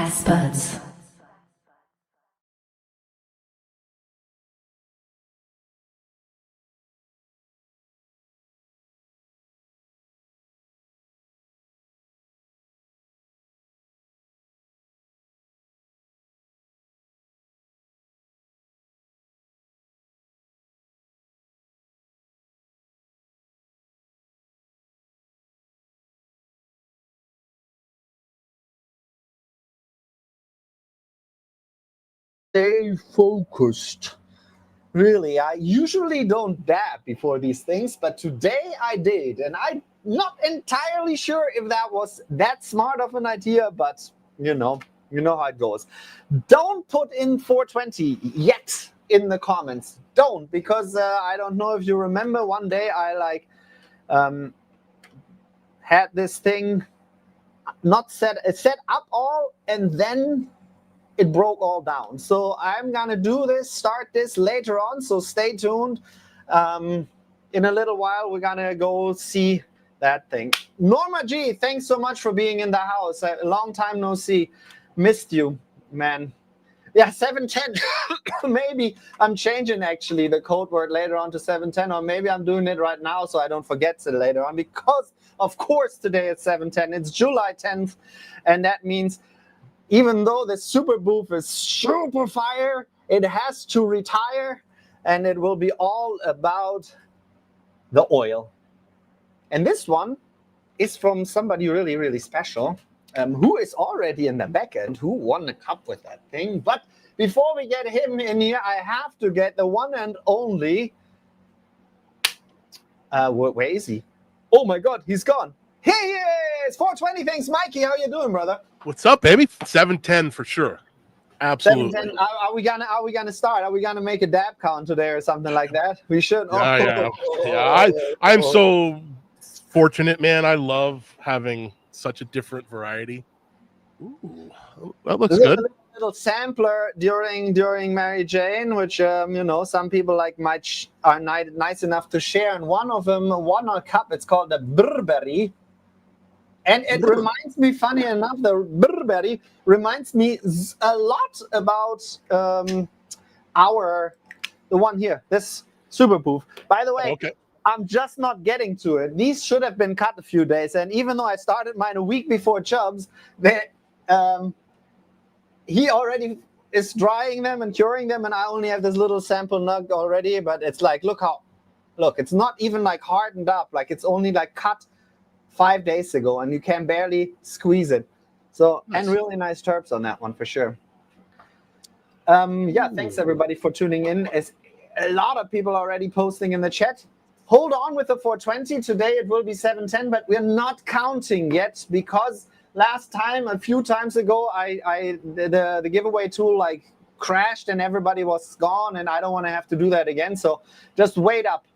Fast Buds. Stay focused. Really, I usually don't dab before these things, but today I did, and I'm not entirely sure if that was that smart of an idea, but you know how it goes. Don't put in 420 yet in the comments. Don't, because I don't know if you remember, one day I had this thing not set up all, and then it broke all down. So I'm gonna start this later on, so stay tuned. In a little while we're gonna go see that thing. Norma G, thanks so much for being in the house. A long time no see. Missed you, man. Yeah, 710. Maybe I'm changing actually the code word later on to 710, or maybe I'm doing it right now so I don't forget it later on, because of course today it's 710. It's July 10th, and that means even though the super booth is super fire, it has to retire, and it will be all about the oil. And this one is from somebody really, really special, who is already in the back end, who won the cup with that thing. But before we get him in here, I have to get the one and only, where is he? Oh my God, he's gone. Here he is, 420. Thanks, Mikey. How you doing, brother? What's up, baby? 710 for sure. Absolutely. 710. Are we gonna start? Are we gonna make a dab count today or something like that? We should. I'm so fortunate, man. I love having such a different variety. Ooh, that looks good. A little sampler during Mary Jane, which some people are nice enough to share, and one of them won a cup. It's called the Burberry. And it reminds me, funny enough, the Burberry reminds me a lot about the one here, this super booth. By the way, okay. I'm just not getting to it. These should have been cut a few days, and even though I started mine a week before Chubbs, he already is drying them and curing them, and I only have this little sample nug already. But it's like, look, it's not even like hardened up. Like, it's only like cut 5 days ago, and you can barely squeeze it. So, nice. And really nice terps on that one for sure. Thanks everybody for tuning in. As a lot of people already posting in the chat. Hold on with the 420. Today it will be 710, but we're not counting yet, because last time, a few times ago, the giveaway tool crashed and everybody was gone, and I don't want to have to do that again. So just wait up.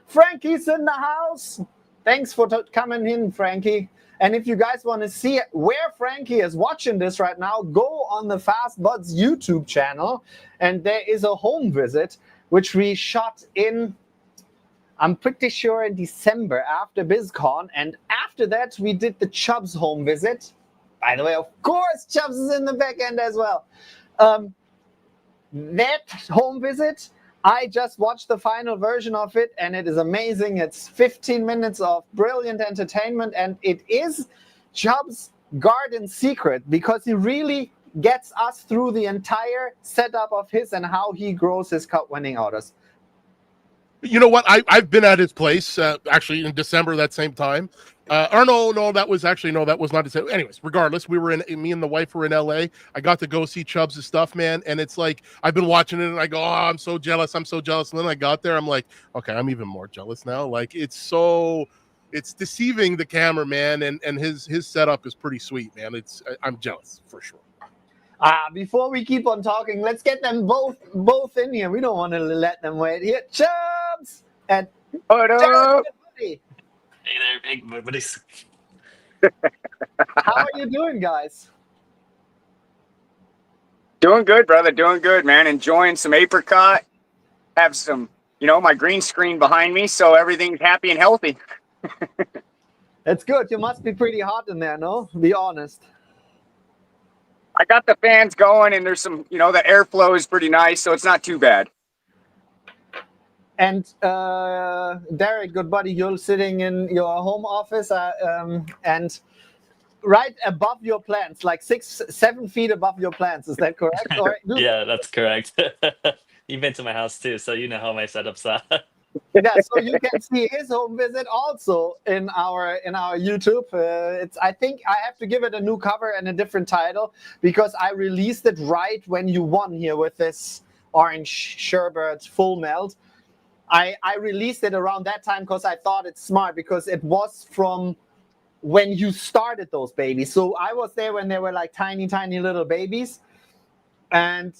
Frankie's in the house. Thanks for coming in, Frankie. And if you guys want to see where Frankie is watching this right now, go on the Fast Buds YouTube channel, and there is a home visit, which we shot in, I'm pretty sure, in December after BizCon. And after that, we did the Chubbs home visit. By the way, of course, Chubbs is in the back end as well. That home visit, I just watched the final version of it, and it is amazing. It's 15 minutes of brilliant entertainment, and it is Chubbs' garden secret, because he really gets us through the entire setup of his and how he grows his cup-winning orders. You know what? I've been at his place actually in December that same time. That was not December. Anyways, regardless, me and the wife were in LA. I got to go see Chubbs' stuff, man. And it's like, I've been watching it and I go, oh, I'm so jealous. And then I got there. I'm like, okay, I'm even more jealous now. Like, it's deceiving the camera, man. And his setup is pretty sweet, man. I'm jealous for sure. Before we keep on talking, let's get them both in here. We don't want to let them wait. Here, Chubbs and Hello. Hey there, big buddies. How are you doing, guys? Doing good, brother. Doing good, man. Enjoying some apricot. Have some, my green screen behind me, so everything's happy and healthy. That's good. You must be pretty hot in there, no? Be honest. I got the fans going, and there's some, the airflow is pretty nice, so it's not too bad. And Derek, good buddy, you're sitting in your home office, and right above your plants, like 6-7 feet above your plants. Is that correct? Or Yeah, that's correct. You've been to my house too, so you know how my setups are. yeah, so you can see his home visit also in our YouTube. I think I have to give it a new cover and a different title because I released it right when you won here with this orange sherbet full melt. I released it around that time because I thought it's smart because it was from when you started those babies. So I was there when they were like tiny little babies, and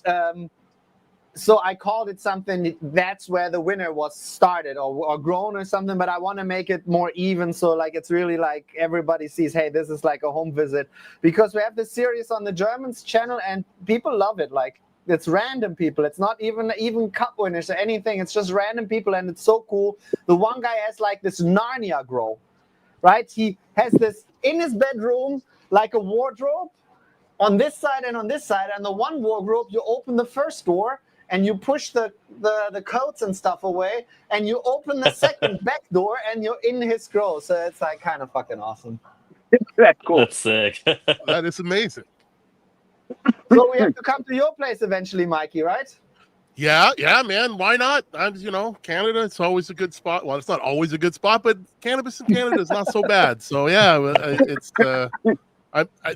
so I called it something. That's where the winner was started or grown or something. But I want to make it more even, so like it's really like everybody sees, hey, this is like a home visit, because we have this series on the Germans channel and people love it. Like it's random people. It's not even cup winners or anything. It's just random people, and it's so cool. The one guy has like this Narnia grow, right? He has this in his bedroom like a wardrobe on this side and on this side, and the one wardrobe you open the first door and you push the coats and stuff away, and you open the second back door and you're in his grow. So it's like kind of fucking awesome. That's cool. That's sick. That is amazing. So we have to come to your place eventually, Mikey, right? Yeah, man. Why not? Canada, it's always a good spot. Well, it's not always a good spot, but cannabis in Canada is not so bad. So yeah, it's.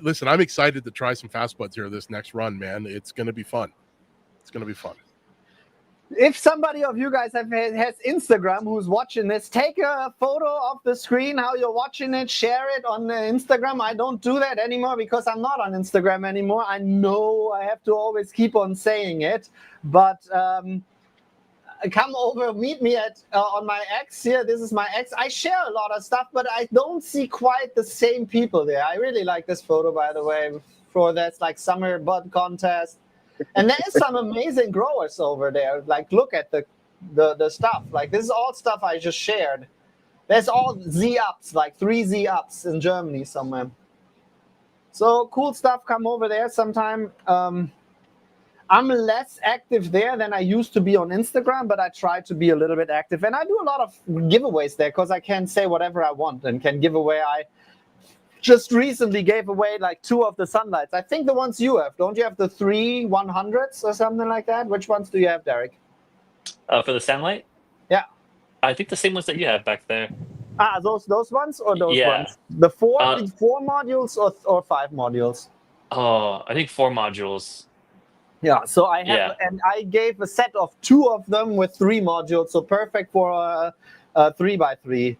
Listen, I'm excited to try some fast buds here this next run, man. It's gonna be fun. If somebody of you guys has Instagram who's watching this, take a photo of the screen, how you're watching it, share it on Instagram. I don't do that anymore because I'm not on Instagram anymore. I know I have to always keep on saying it, but come over, meet me on my X here. This is my X. I share a lot of stuff, but I don't see quite the same people there. I really like this photo, by the way, for that's like summer bud contest. And there is some amazing growers over there. Like, look at the stuff. Like, this is all stuff I just shared. There's all Z-ups, like 3 Z-ups in Germany somewhere. So cool stuff. Come over there sometime. I'm less active there than I used to be on Instagram, but I try to be a little bit active. And I do a lot of giveaways there because I can say whatever I want and can give away. I just recently gave away like 2 of the sunlights. I think the ones you have. Don't you have the 3 100s or something like that? Which ones do you have, Derek? For the sunlight? Yeah. I think the same ones that you have back there. Those ones or those Yeah. ones? The 4 modules or 5 modules? Oh, I think 4 modules. Yeah, so I have, and I gave a set of 2 of them with 3 modules, so perfect for a 3x3.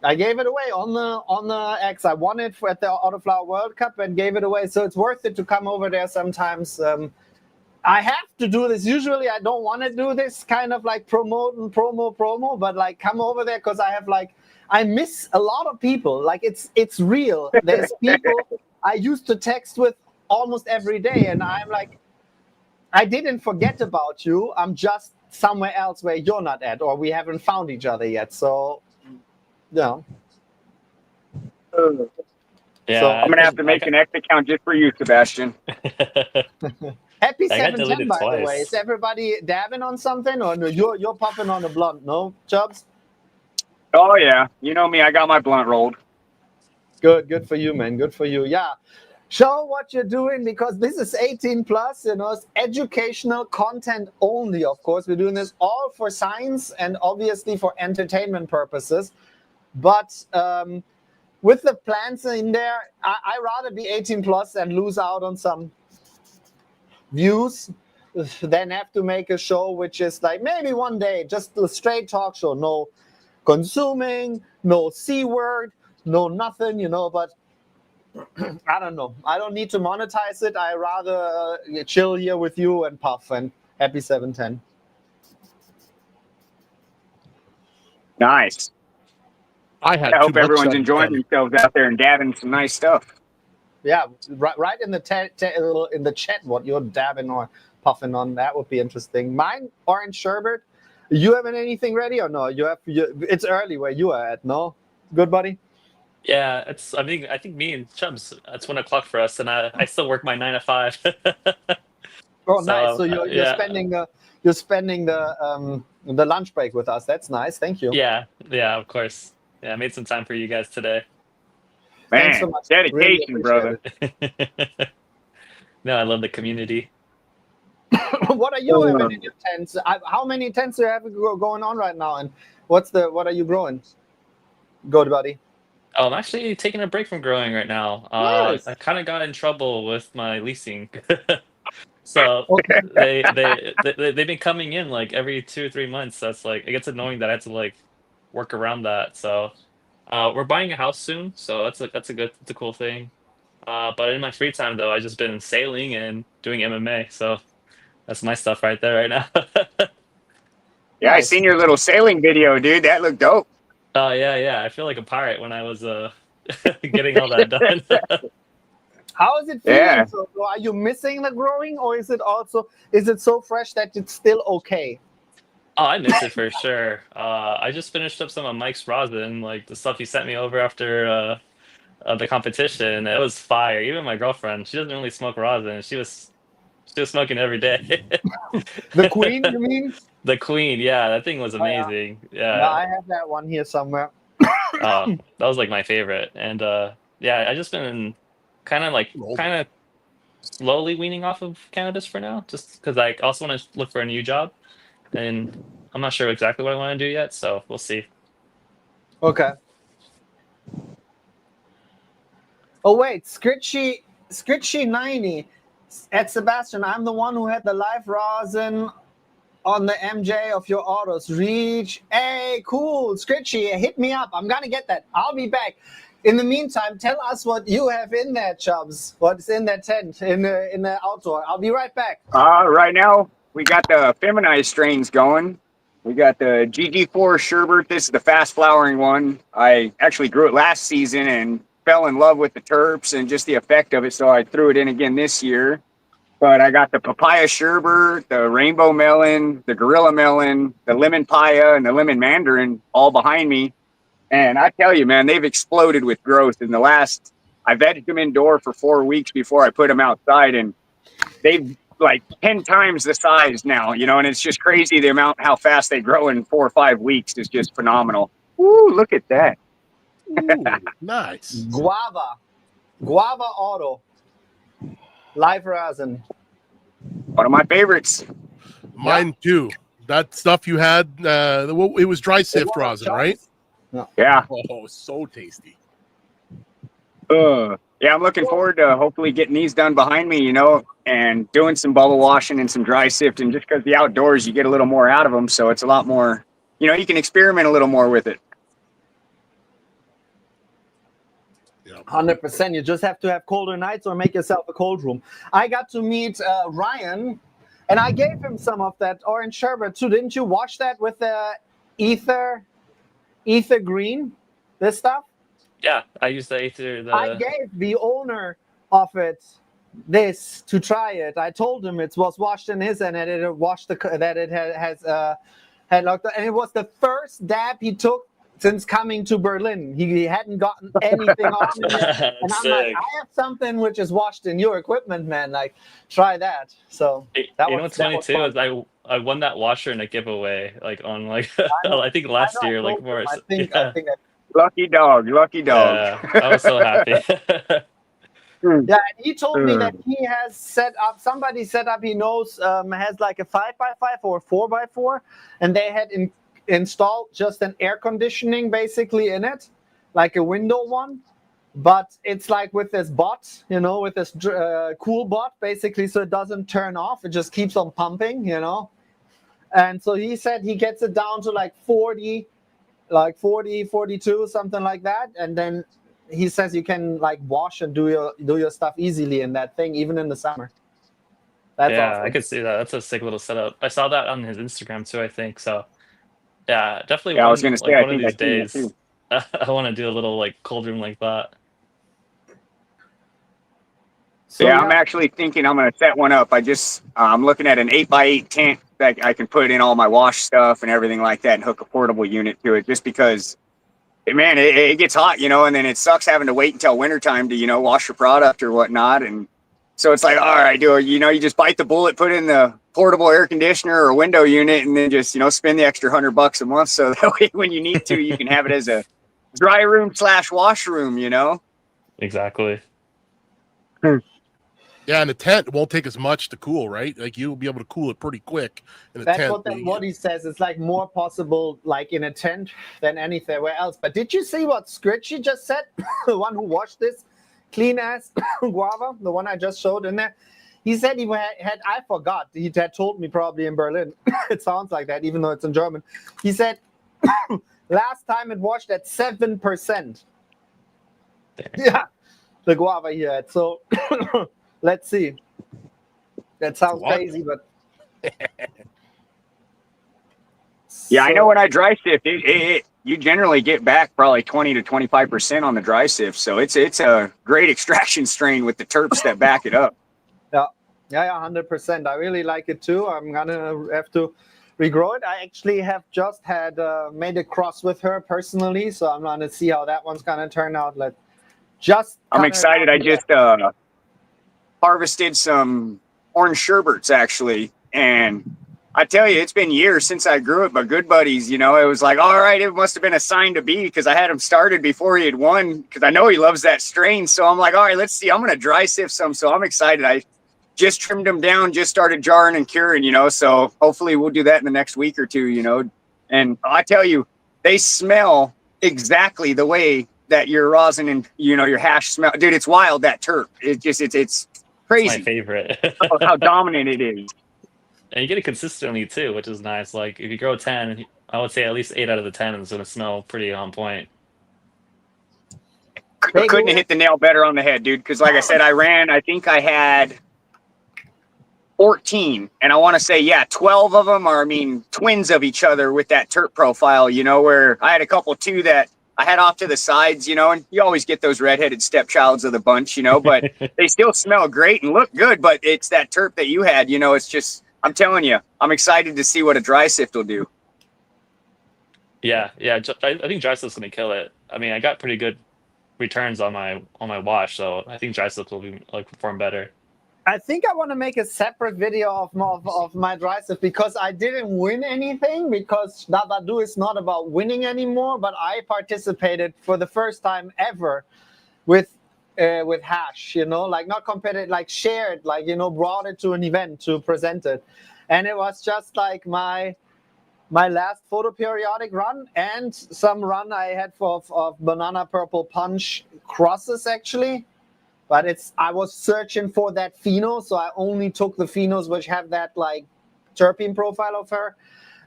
I gave it away on the X. I won it at the Autoflower World Cup and gave it away. So it's worth it to come over there sometimes. I have to do this. Usually I don't want to do this kind of like promo, but like come over there because I miss a lot of people. Like it's real. There's people I used to text with almost every day, and I'm like, I didn't forget about you. I'm just somewhere else where you're not at, or we haven't found each other yet. So. Yeah. Yeah, so I'm gonna have to make an X account just for you, Sebastian. Happy 710, by the way. Is everybody dabbing on something, or no? You're popping on a blunt, no, Chubbs? Oh yeah, you know me. I got my blunt rolled. Good for you, man. Good for you. Yeah. Show what you're doing because this is 18 plus. It's educational content only. Of course, we're doing this all for science and obviously for entertainment purposes. But with the plants in there, I rather be 18 plus and lose out on some views than have to make a show which is like maybe one day just a straight talk show, no consuming, no C word, no nothing, but I don't know. I don't need to monetize it. I rather chill here with you and puff, and happy 710. Nice. I hope everyone's enjoying themselves out there and dabbing some nice stuff. Yeah, right in the in the chat what you're dabbing or puffing on. That would be interesting. Mine, orange sherbet. You having anything ready or no? It's early where you are at, no? Good, buddy? Yeah, it's. I think me and Chubbs. It's 1 o'clock for us, and I still work my 9 to 5. Oh, nice. So So you're yeah, spending the lunch break with us. That's nice. Thank you. yeah, of course. Yeah, I made some time for you guys today. Thanks so Man, much. Really dedication, appreciate brother. No, I love the community. it. What are you having in your tents? How many tents do you have going on right now? And what are you growing? Go, buddy. Oh, I'm actually taking a break from growing right now. Nice. I kind of got in trouble with my leasing. So Okay. they've been coming in like every 2 or 3 months. That's like it gets annoying that I have to like work around that. So we're buying a house soon, so that's a cool thing. But in my free time though, I just been sailing and doing MMA. So that's my stuff right there right now. Yeah, I Nice. seen your little sailing video, dude. That looked dope. Oh yeah. I feel like a pirate when I was getting all that done. How is it feeling? Yeah. So are you missing the growing, or is it so fresh that it's still okay? Oh, I miss it for sure. I just finished up some of Mike's rosin, like the stuff he sent me over after the competition. It was fire. Even my girlfriend, she doesn't really smoke rosin. She was smoking every day. The queen, you mean? The Queen, yeah, that thing was Oh, yeah. amazing. Yeah, Yeah. I have that one here somewhere. That was like my favorite. And yeah, I just been kind of slowly weaning off of cannabis for now, just because I also want to look for a new job, and I'm not sure exactly what I want to do yet, so we'll see. Okay. Oh wait, Scritchy 90 at Sebastian. I'm the one who had the live rosin on the MJ of your autos. Reach. Hey, cool. Scritchy, hit me up. I'm gonna get that. I'll be back. In the meantime, tell us what you have in there, Chubbs. What's in that tent in the outdoor? I'll be right back. Right now we got the feminized strains going. We got the GG4 Sherbert. This is the fast flowering one. I actually grew it last season and fell in love with the terps and just the effect of it, so I threw it in again this year. But I got the papaya sherbet, the rainbow melon, the gorilla melon, the lemon paya, and the lemon mandarin all behind me. And I tell you, man, they've exploded with growth in the last. I vegged them indoor for 4 weeks before I put them outside, and they've like 10 times the size now, and it's just crazy the amount, how fast they grow in 4 or 5 weeks is just phenomenal. Ooh, look at that. Ooh, nice. Guava Auto. Live rosin. One of my favorites. Mine too. That stuff you had, it was dry sift rosin, right? Yeah. Oh, so tasty. Yeah, I'm looking forward to hopefully getting these done behind me, and doing some bubble washing and some dry sifting, just because the outdoors, you get a little more out of them. So it's a lot more, you can experiment a little more with it. 100%. You just have to have colder nights or make yourself a cold room. I got to meet Ryan, and I gave him some of that orange sherbet too. Didn't you watch that with the ether green, this stuff? Yeah, I used the Aether. I gave the owner of it this to try it. I told him it was washed in his and that it had locked up, and it was the first dab he took since coming to Berlin. He hadn't gotten anything on it yet. And I'm like, I have something which is washed in your equipment, man. Like, try that. So what's funny too is I won that washer in a giveaway, like on I think last year, like more. I think that. Lucky dog. Yeah, I was so happy. Yeah, and he told me that he has somebody set up, he knows, has like a 5x5 or a 4x4, and they had installed just an air conditioning basically in it, like a window one. But it's like with this bot, with this cool bot basically, so it doesn't turn off. It just keeps on pumping, And so he said he gets it down to like 40, 42, something like that. And then he says you can like wash and do your stuff easily in that thing, even in the summer. That's awesome. I could see that. That's a sick little setup. I saw that on his Instagram too, I think. So yeah, definitely. Yeah, I was going to say, one of these days, I want to do a little like cold room like that. So, yeah, I'm actually thinking I'm going to set one up. I'm looking at an 8x8 tent that I can put in all my wash stuff and everything like that and hook a portable unit to it, just because man, it gets hot, you know, and then it sucks having to wait until wintertime to, you know, wash your product or whatnot. And so it's like, all right, you know, you just bite the bullet, put in the portable air conditioner or window unit, and then just, you know, spend the extra $100 a month. So that way, when you need to, you can have it as a dry room / wash room, you know? Exactly. Yeah, and a tent won't take as much to cool, right? Like you'll be able to cool it pretty quick in a That's tent. what he says. It's like more possible like in a tent than anywhere else. But did you see what Scritchy just said? The one who watched this clean ass guava, the one I just showed in there. He said he had I forgot. He had told me probably in Berlin. It sounds like that, even though it's in German. He said last time it washed at 7%. Yeah, the guava he had. So let's see. That sounds crazy, but yeah, I know when I dry sift, you generally get back probably 20 to 25% on the dry sift. So it's a great extraction strain with the terps that back it up. Yeah, 100%. I really like it too. I'm gonna have to regrow it. I actually have just made a cross with her personally, so I'm gonna see how that one's gonna turn out. I'm excited. I just harvested some orange sherbets actually, and I tell you, it's been years since I grew it, but Good Buddies, you know, it was like, all right, it must have been a sign to be because I had him started before he had won because I know he loves that strain. So I'm like, all right, let's see. I'm going to dry sift some. So I'm excited. I just trimmed them down, just started jarring and curing, you know, so hopefully we'll do that in the next week or two, you know. And I tell you, they smell exactly the way that your rosin and, you know, your hash smell. Dude, it's wild, that terp. It's crazy. It's my favorite. how dominant it is. And you get it consistently too, which is nice. Like if you grow 10, I would say at least 8 out of the 10 is going to smell pretty on point. Couldn't have hit the nail better on the head, dude. Because like I said, I think I had 14. And I want to say, yeah, 12 of them are, twins of each other with that terp profile, you know, where I had a couple too that I had off to the sides, you know, and you always get those redheaded stepchilds of the bunch, you know, but they still smell great and look good. But it's that terp that you had, you know, it's just, I'm telling you, I'm excited to see what a dry sift will do. Yeah. I think dry sift's going to kill it. I mean, I got pretty good returns on my wash, so I think dry sift will be perform better. I think I want to make a separate video of my dry sift because I didn't win anything because Dabadu is not about winning anymore, but I participated for the first time ever with hash, you know, like not competitive, like shared, like, you know, brought it to an event to present it. And it was just like my last photoperiodic run and some run I had of banana purple punch crosses actually. But I was searching for that pheno, so I only took the phenos which have that like terpene profile of her.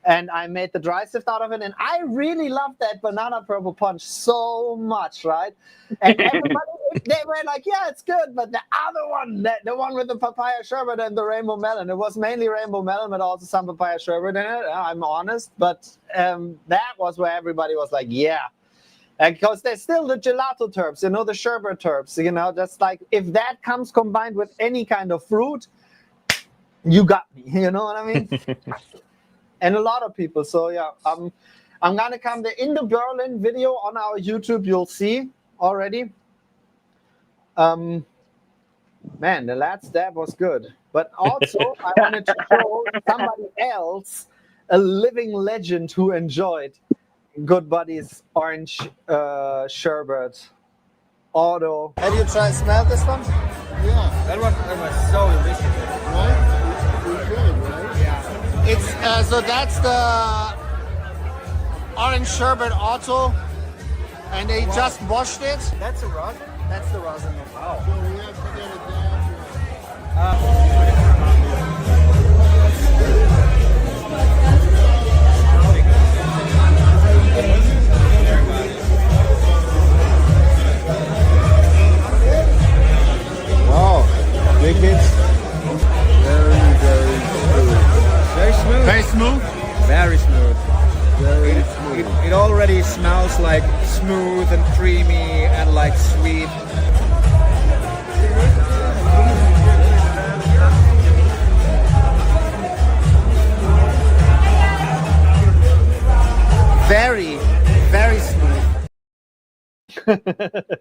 And I made the dry sift out of it. And I really loved that banana purple punch so much, right? And everybody, they were like, yeah, it's good. But the other one, the one with the papaya sherbet and the rainbow melon, it was mainly rainbow melon, but also some papaya sherbet in it, I'm honest. But that was where everybody was like, yeah. Because there's still the gelato terps, you know, the sherbet terps, you know, just like if that comes combined with any kind of fruit, you got me, you know what I mean? And a lot of people. So yeah, I'm gonna come in the Berlin video on our YouTube. You'll see already. Man, the last stab was good. But also, I wanted to show somebody else, a living legend who enjoyed Good Buddies orange sherbet. Otto. Have you tried smell this one? Yeah. That was so delicious. Right? Pretty good, right? Yeah. It's so that's the orange sherbet Otto, and they just washed it. That's a rosin? That's the rosin. Wow. So we have to get it down. Wow, big hits. Very, very smooth. Very smooth. Very smooth. Very smooth. Very smooth. It already smells like smooth and creamy and like sweet. Very, very smooth. So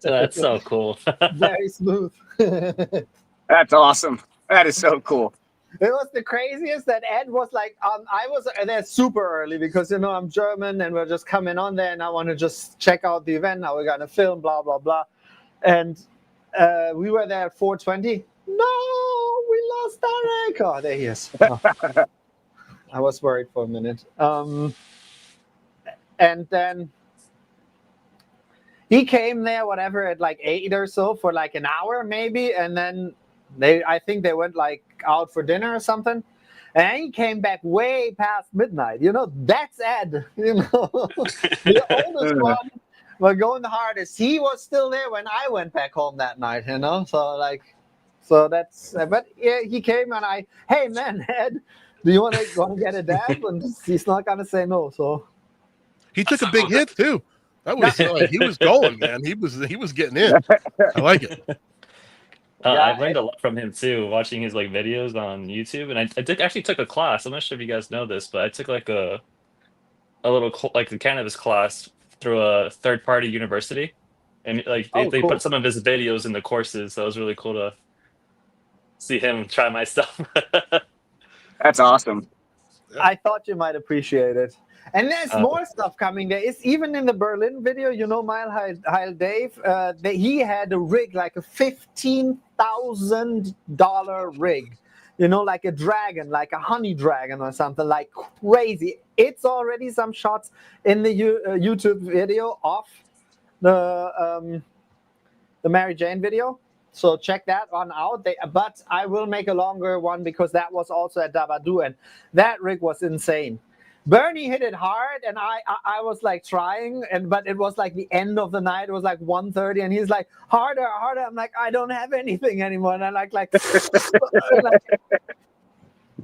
that's so cool. Very smooth. It That's awesome. That is so cool. was the craziest that Ed was like, I was there super early because, I'm German and we're just coming on there and I want to just check out the event. Now we're going to film, blah, blah, blah. And we were there at 4:20. No, we lost Derek. Oh, there he is. Oh. I was worried for a minute. And then he came there, whatever, at like 8 or so for like an hour maybe. And then I think they went like out for dinner or something. And he came back way past midnight. That's Ed. The oldest one, but going the hardest. He was still there when I went back home that night, So that's, but yeah, he came and hey man, Ed, do you want to get a dab? And he's not gonna say no. So he took a big hit too. That was he was going, man. He was getting in. I like it. I learned a lot from him too, watching his like videos on YouTube, and I actually took a class. I'm not sure if you guys know this, but I took like a little like a cannabis class through a third-party university, and like they cool. put some of his videos in the courses, so it was really cool to see him try my stuff. That's awesome. I thought you might appreciate it. And there's more stuff coming. There is even in the Berlin video, Mile High Dave, he had a rig, like a $15,000 rig, like a dragon, like a honey dragon or something, like crazy. It's already some shots in the YouTube video of the Mary Jane video. So check that one out. But I will make a longer one because that was also at Dabadoo, and that rig was insane. Bernie hit it hard, and I was like trying, but it was like the end of the night. It was like 1:30, and he's like, harder. I'm like, I don't have anything anymore. And I like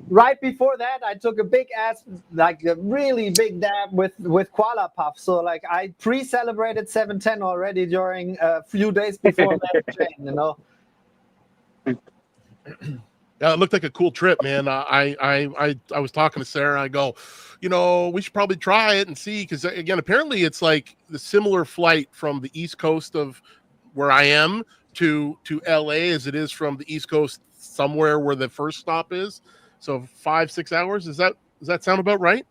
right before that, I took a big ass, like a really big dab with Koala Puff. So like I pre-celebrated 710 already during a few days before Mary Jane, Yeah, it looked like a cool trip, man. I was talking to Sarah. I go, we should probably try it and see, because again, apparently it's like the similar flight from the East Coast of where I am to LA as it is from the East Coast somewhere where the first stop is. So 5-6 hours. Does that sound about right?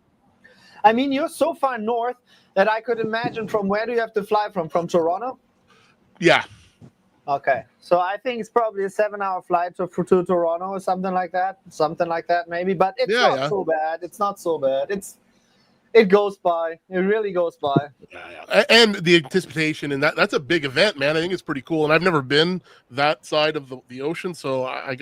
I mean, you're so far north that I could imagine from where do you have to fly from? From Toronto? Yeah. Okay, so I think it's probably a 7-hour flight to Toronto or something like that maybe. But it's not so bad. It's not so bad. It goes by. It really goes by. Yeah. And the anticipation, and that's a big event, man. I think it's pretty cool. And I've never been that side of the ocean, so I'm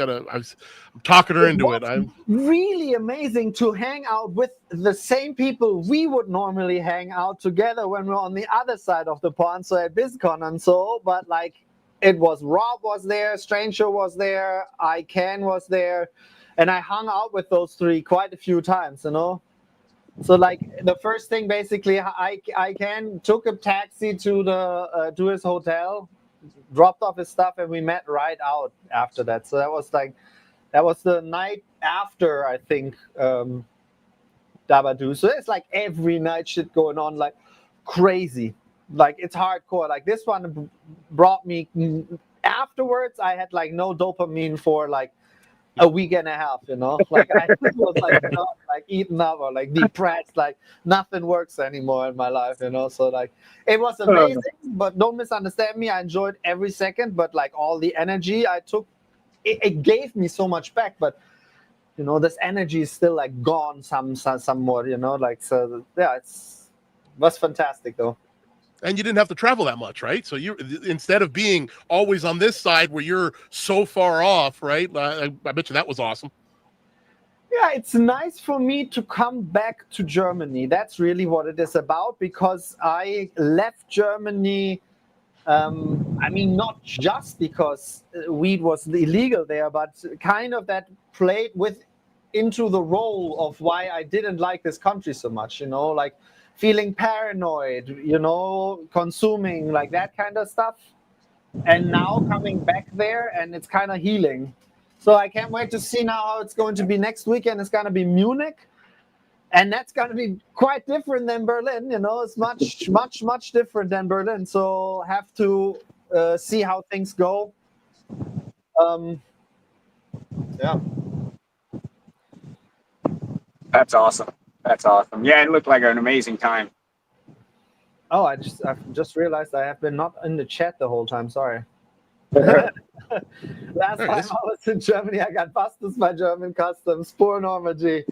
talking her into it. I'm really amazing to hang out with the same people we would normally hang out together when we're on the other side of the pond. So at BizCon and so, but like. It was Rob was there, Stranger was there, ICANN was there, and I hung out with those three quite a few times, So like the first thing, basically, ICANN took a taxi to his hotel, dropped off his stuff, and we met right out after that. So that was the night after, I think, Dabadoo. So it's like every night shit going on like crazy. Like it's hardcore. Like this one brought me afterwards. I had like no dopamine for like a week and a half. Like I was like not like eaten up or like depressed. Like nothing works anymore in my life. So like it was amazing. But don't misunderstand me. I enjoyed every second. But like all the energy I took, it gave me so much back. But this energy is still like gone somewhat. Like so. Yeah, it was fantastic though. And you didn't have to travel that much, right? So you, instead of being always on this side where you're so far off, right? I bet you that was awesome. Yeah, it's nice for me to come back to Germany. That's really what it is about, because I left Germany. I mean, not just because weed was illegal there, but kind of that played into the role of why I didn't like this country so much, like feeling paranoid, consuming like that kind of stuff. And now coming back there, and it's kind of healing. So I can't wait to see now how it's going to be next weekend. It's going to be Munich. And that's going to be quite different than Berlin. You know, it's much different than Berlin. So have to see how things go. Yeah. That's awesome. That's awesome. Yeah, it looked like an amazing time. Oh, I've just realized I have been not in the chat the whole time. Sorry. Last time I was in Germany, I got busted by German customs. Poor Normandy.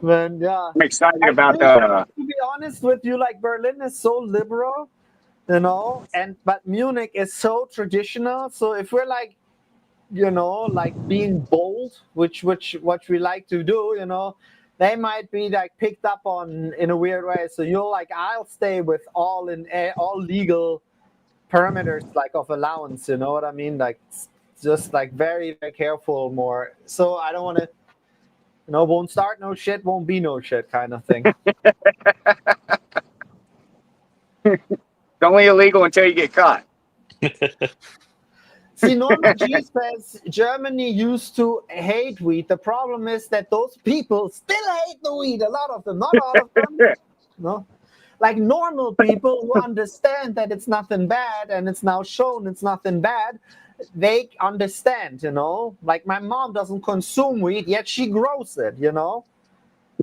Man, yeah. I'm excited about To be honest with you, like Berlin is so liberal, you know, but Munich is so traditional. So if we're like, you know, like being bold, which what we like to do, you know, they might be like picked up on in a weird way. So you're like, I'll stay with all legal parameters, like of allowance. You know what I mean? Like just like very, very careful more. So I don't want to, you know, won't start no shit, won't be no shit kind of thing. It's only illegal until you get caught. See, Norma G says Germany used to hate weed. The problem is that those people still hate the weed. A lot of them, not all of them. No, like normal people who understand that it's nothing bad and it's now shown it's nothing bad. They understand, you know. Like my mom doesn't consume weed, yet she grows it, you know.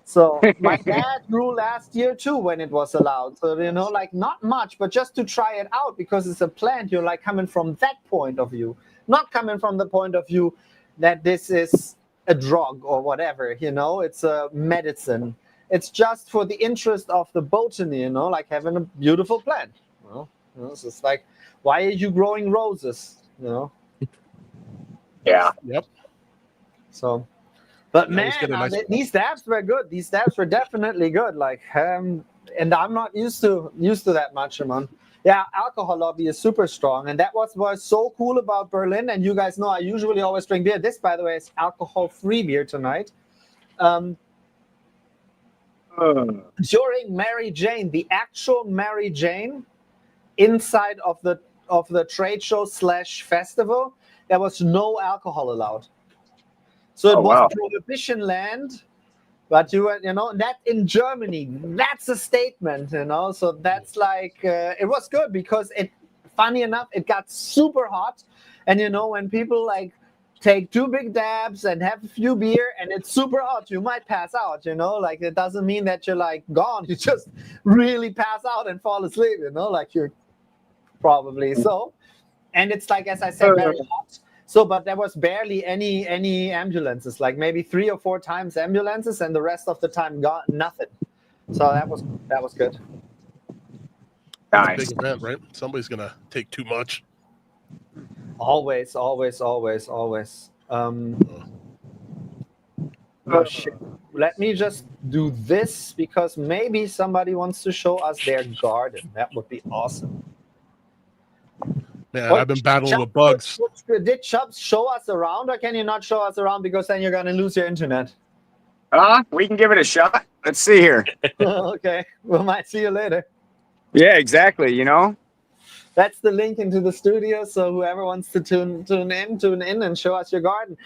So my dad grew last year too when it was allowed. So, you know, like not much, but just to try it out because it's a plant, you're like coming from that point of view, not coming from the point of view that this is a drug or whatever, you know, it's a medicine. It's just for the interest of the botany, you know, like having a beautiful plant. You know, it's just like, why are you growing roses? You know? Yeah. Yep. So. But You always man, get a nice- these dabs were good. These dabs were definitely good. Like, and I'm not used to that much, man. Yeah, alcohol lobby is super strong, and that was so cool about Berlin. And you guys know I usually always drink beer. This, by the way, is alcohol-free beer tonight. During Mary Jane, the actual Mary Jane, inside of the trade show / festival, there was no alcohol allowed. So it was prohibition land, but you were, you know, that in Germany, that's a statement, you know. So that's like, it was good because funny enough, it got super hot. And, you know, when people like take 2 big dabs and have a few beer and it's super hot, you might pass out, you know, like it doesn't mean that you're like gone. You just really pass out and fall asleep, you know, like you're probably so. And it's like, as I said, very hot. So, but there was barely any ambulances, like maybe 3 or 4 times ambulances, and the rest of the time got nothing. So that was good. Nice. It's a big event, right? Somebody's gonna take too much. Always. Shit. Let me just do this because maybe somebody wants to show us their garden. That would be awesome. Man, I've been battling with bugs. Did Chubbs show us around, or can you not show us around because then you're going to lose your internet? We can give it a shot. Let's see here. Okay, we might see you later. Yeah, exactly. You know, that's the link into the studio. So whoever wants to tune in and show us your garden,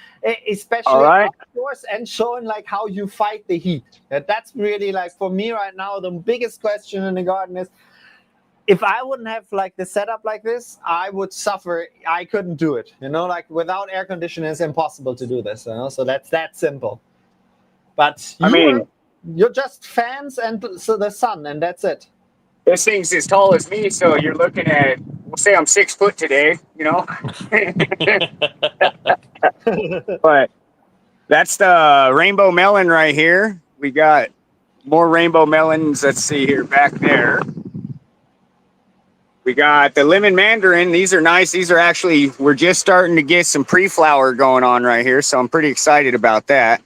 especially outdoors and showing like how you fight the heat. That's really like for me right now the biggest question in the garden is, if I wouldn't have like the setup like this, I would suffer. I couldn't do it. You know, like without air conditioning, it's impossible to do this. You know, so that's that simple. But you're just fans and so the sun, and that's it. This thing's as tall as me, so you're looking at. We'll say I'm 6 foot today. You know, but that's the rainbow melon right here. We got more rainbow melons. Let's see here back there. We got the lemon mandarin. These are nice. These are actually, we're just starting to get some pre-flower going on right here. So I'm pretty excited about that.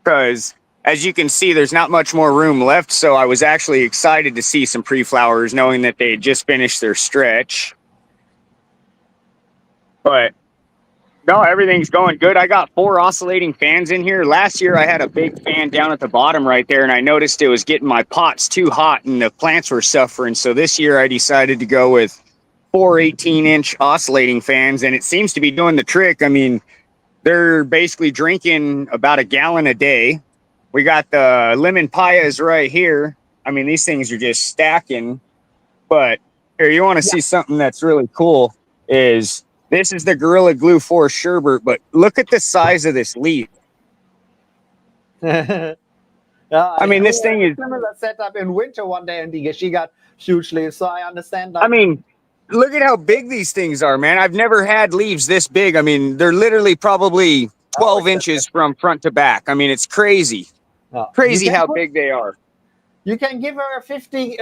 Because as you can see, there's not much more room left. So I was actually excited to see some pre-flowers knowing that they had just finished their stretch. But no, everything's going good. I got 4 oscillating fans in here. Last year I had a big fan down at the bottom right there, and I noticed it was getting my pots too hot and the plants were suffering. So this year I decided to go with 4 18-inch oscillating fans, and it seems to be doing the trick. I mean, they're basically drinking about a gallon a day. We got the lemon payas right here. I mean, these things are just stacking. But here, you want to see something that's really cool? This is the Gorilla Glue 4 sherbet, but look at the size of this leaf. Yeah, I mean, this thing is similar setup in winter one day, and she got huge leaves, so I understand. I mean, look at how big these things are, man. I've never had leaves this big. I mean, they're literally probably 12 inches from front to back. I mean, it's crazy. Crazy how big they are. You can give her a 50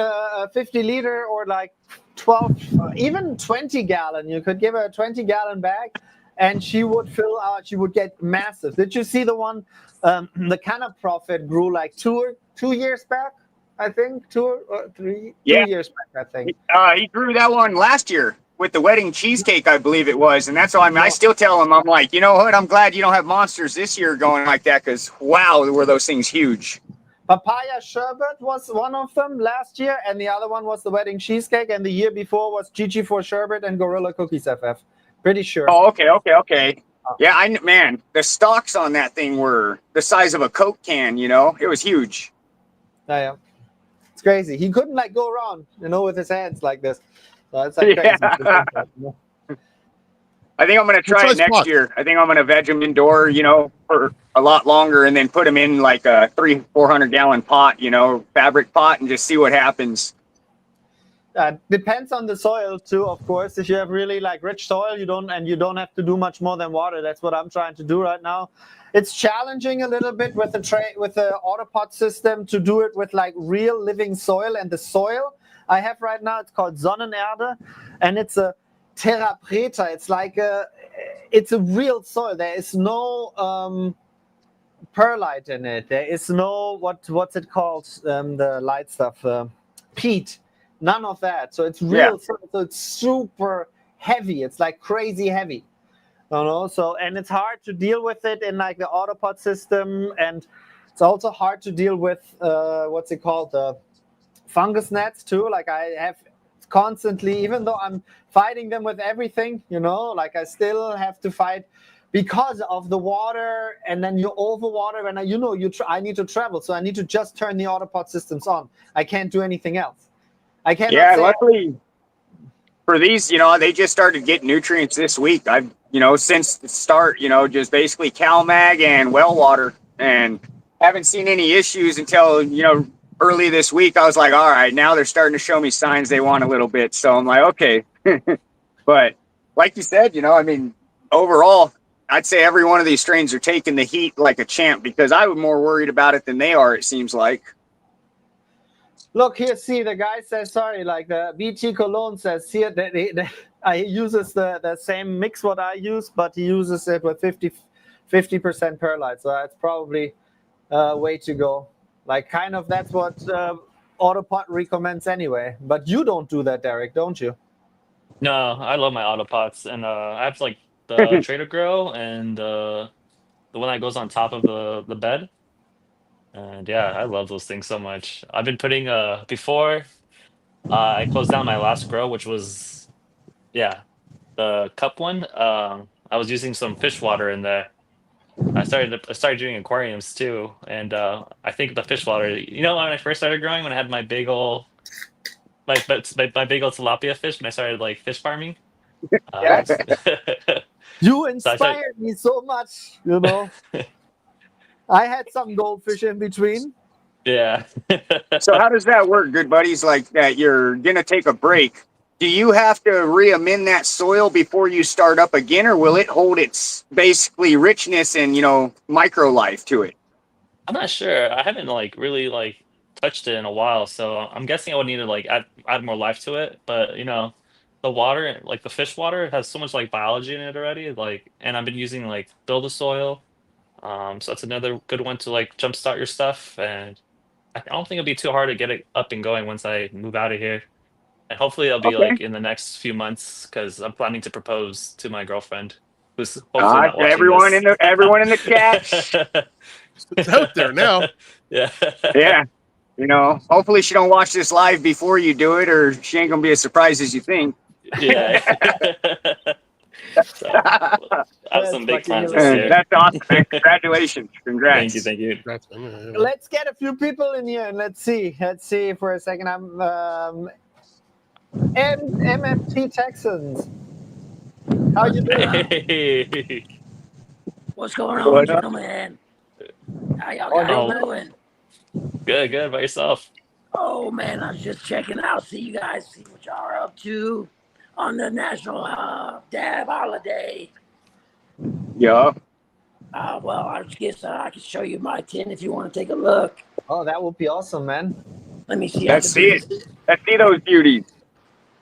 liter or like 12, even 20 gallon. You could give her a 20-gallon bag and she would fill out, she would get massive. Did you see the one, the Canna Profit grew like two years back? I think 2 or 3 years back, I think. He grew that one last year with the wedding cheesecake, I believe it was. And that's why I still tell him, I'm like, you know what? I'm glad you don't have monsters this year going like that, because wow, were those things huge. Papaya sherbet was one of them last year, and the other one was the wedding cheesecake, and the year before was GG4 sherbet and Gorilla Cookies FF. Pretty sure. Oh, okay. Yeah, man, the stalks on that thing were the size of a Coke can, you know? It was huge. Yeah. It's crazy. He couldn't like go around, with his hands like this. So it's like crazy. Yeah. I think I'm going to try it next year. I think I'm going to veg them indoor, for a lot longer, and then put them in like a 300-400 gallon pot, fabric pot, and just see what happens. Depends on the soil too, of course. If you have really like rich soil, you don't have to do much more than water. That's what I'm trying to do right now. It's challenging a little bit with the autopot system to do it with like real living soil, and the soil I have right now, it's called Sonnenerde, and it's a Terra Preta. It's like it's a real soil. There is no perlite in it. There is no what's it called? The light stuff, peat. None of that. So it's real. So it's super heavy. It's like crazy heavy. So and it's hard to deal with it in like the autopot system, and it's also hard to deal with what's it called, the fungus gnats too. Like I have constantly, even though I'm fighting them with everything, like I still have to fight because of the water, and then you overwater, and I need to travel, so I need to just turn the autopot systems on. I can't do anything else. I can't. Yeah, luckily for these, they just started getting nutrients this week. I've, since the start, just basically CalMag and well water, and haven't seen any issues until, early this week. I was like, all right, now they're starting to show me signs they want a little bit. So I'm like, okay. But like you said, overall, I'd say every one of these strains are taking the heat like a champ, because I was more worried about it than they are, it seems like. Look here, see, the guy says, sorry, like the BT Cologne says here that he uses the same mix what I use, but he uses it with 50% perlite. So that's probably way to go. Like kind of that's what Autopot recommends anyway. But you don't do that, Derek, don't you? No, I love my Autopots, and I have like the Trader Grill and the one that goes on top of the bed. And yeah, I love those things so much. I've been putting before I closed down my last grow, which was the cup one. I was using some fish water in there. I started doing aquariums too, and I think the fish water. When I first started growing, when I had my big old my big old tilapia fish, when I started like fish farming. You inspired me so much, I had some goldfish in between. Yeah. So how does that work, good buddies? Like that, you're gonna take a break. Do you have to re-amend that soil before you start up again, or will it hold its basically richness and micro life to it? I'm not sure. I haven't really touched it in a while, so I'm guessing I would need to add more life to it. But the water, like the fish water, it has so much biology in it already. And I've been using Build a Soil. So that's another good one to jumpstart your stuff. And I don't think it'll be too hard to get it up and going once I move out of here. And hopefully it'll be in the next few months, because I'm planning to propose to my girlfriend, who's hopefully not watching everyone this. everyone in the chat. It's out there now. Yeah. Yeah. Hopefully she don't watch this live before you do it, or she ain't gonna be as surprised as you think. Yeah. So I have some big plans this year. That's awesome, man. Congratulations. Congrats. Thank you. Let's get a few people in here and let's see for a second. I'm MFT Texans. How you doing? Hey. What's going on, What up? gentlemen? How y'all guys doing? Good. By yourself? Oh man, I was just checking out. See what y'all are up to on the national dab holiday. Yeah. Well, I guess I can show you my tin if you want to take a look. Oh, that would be awesome, man. Let me see. Let's see it. Let's see those beauties.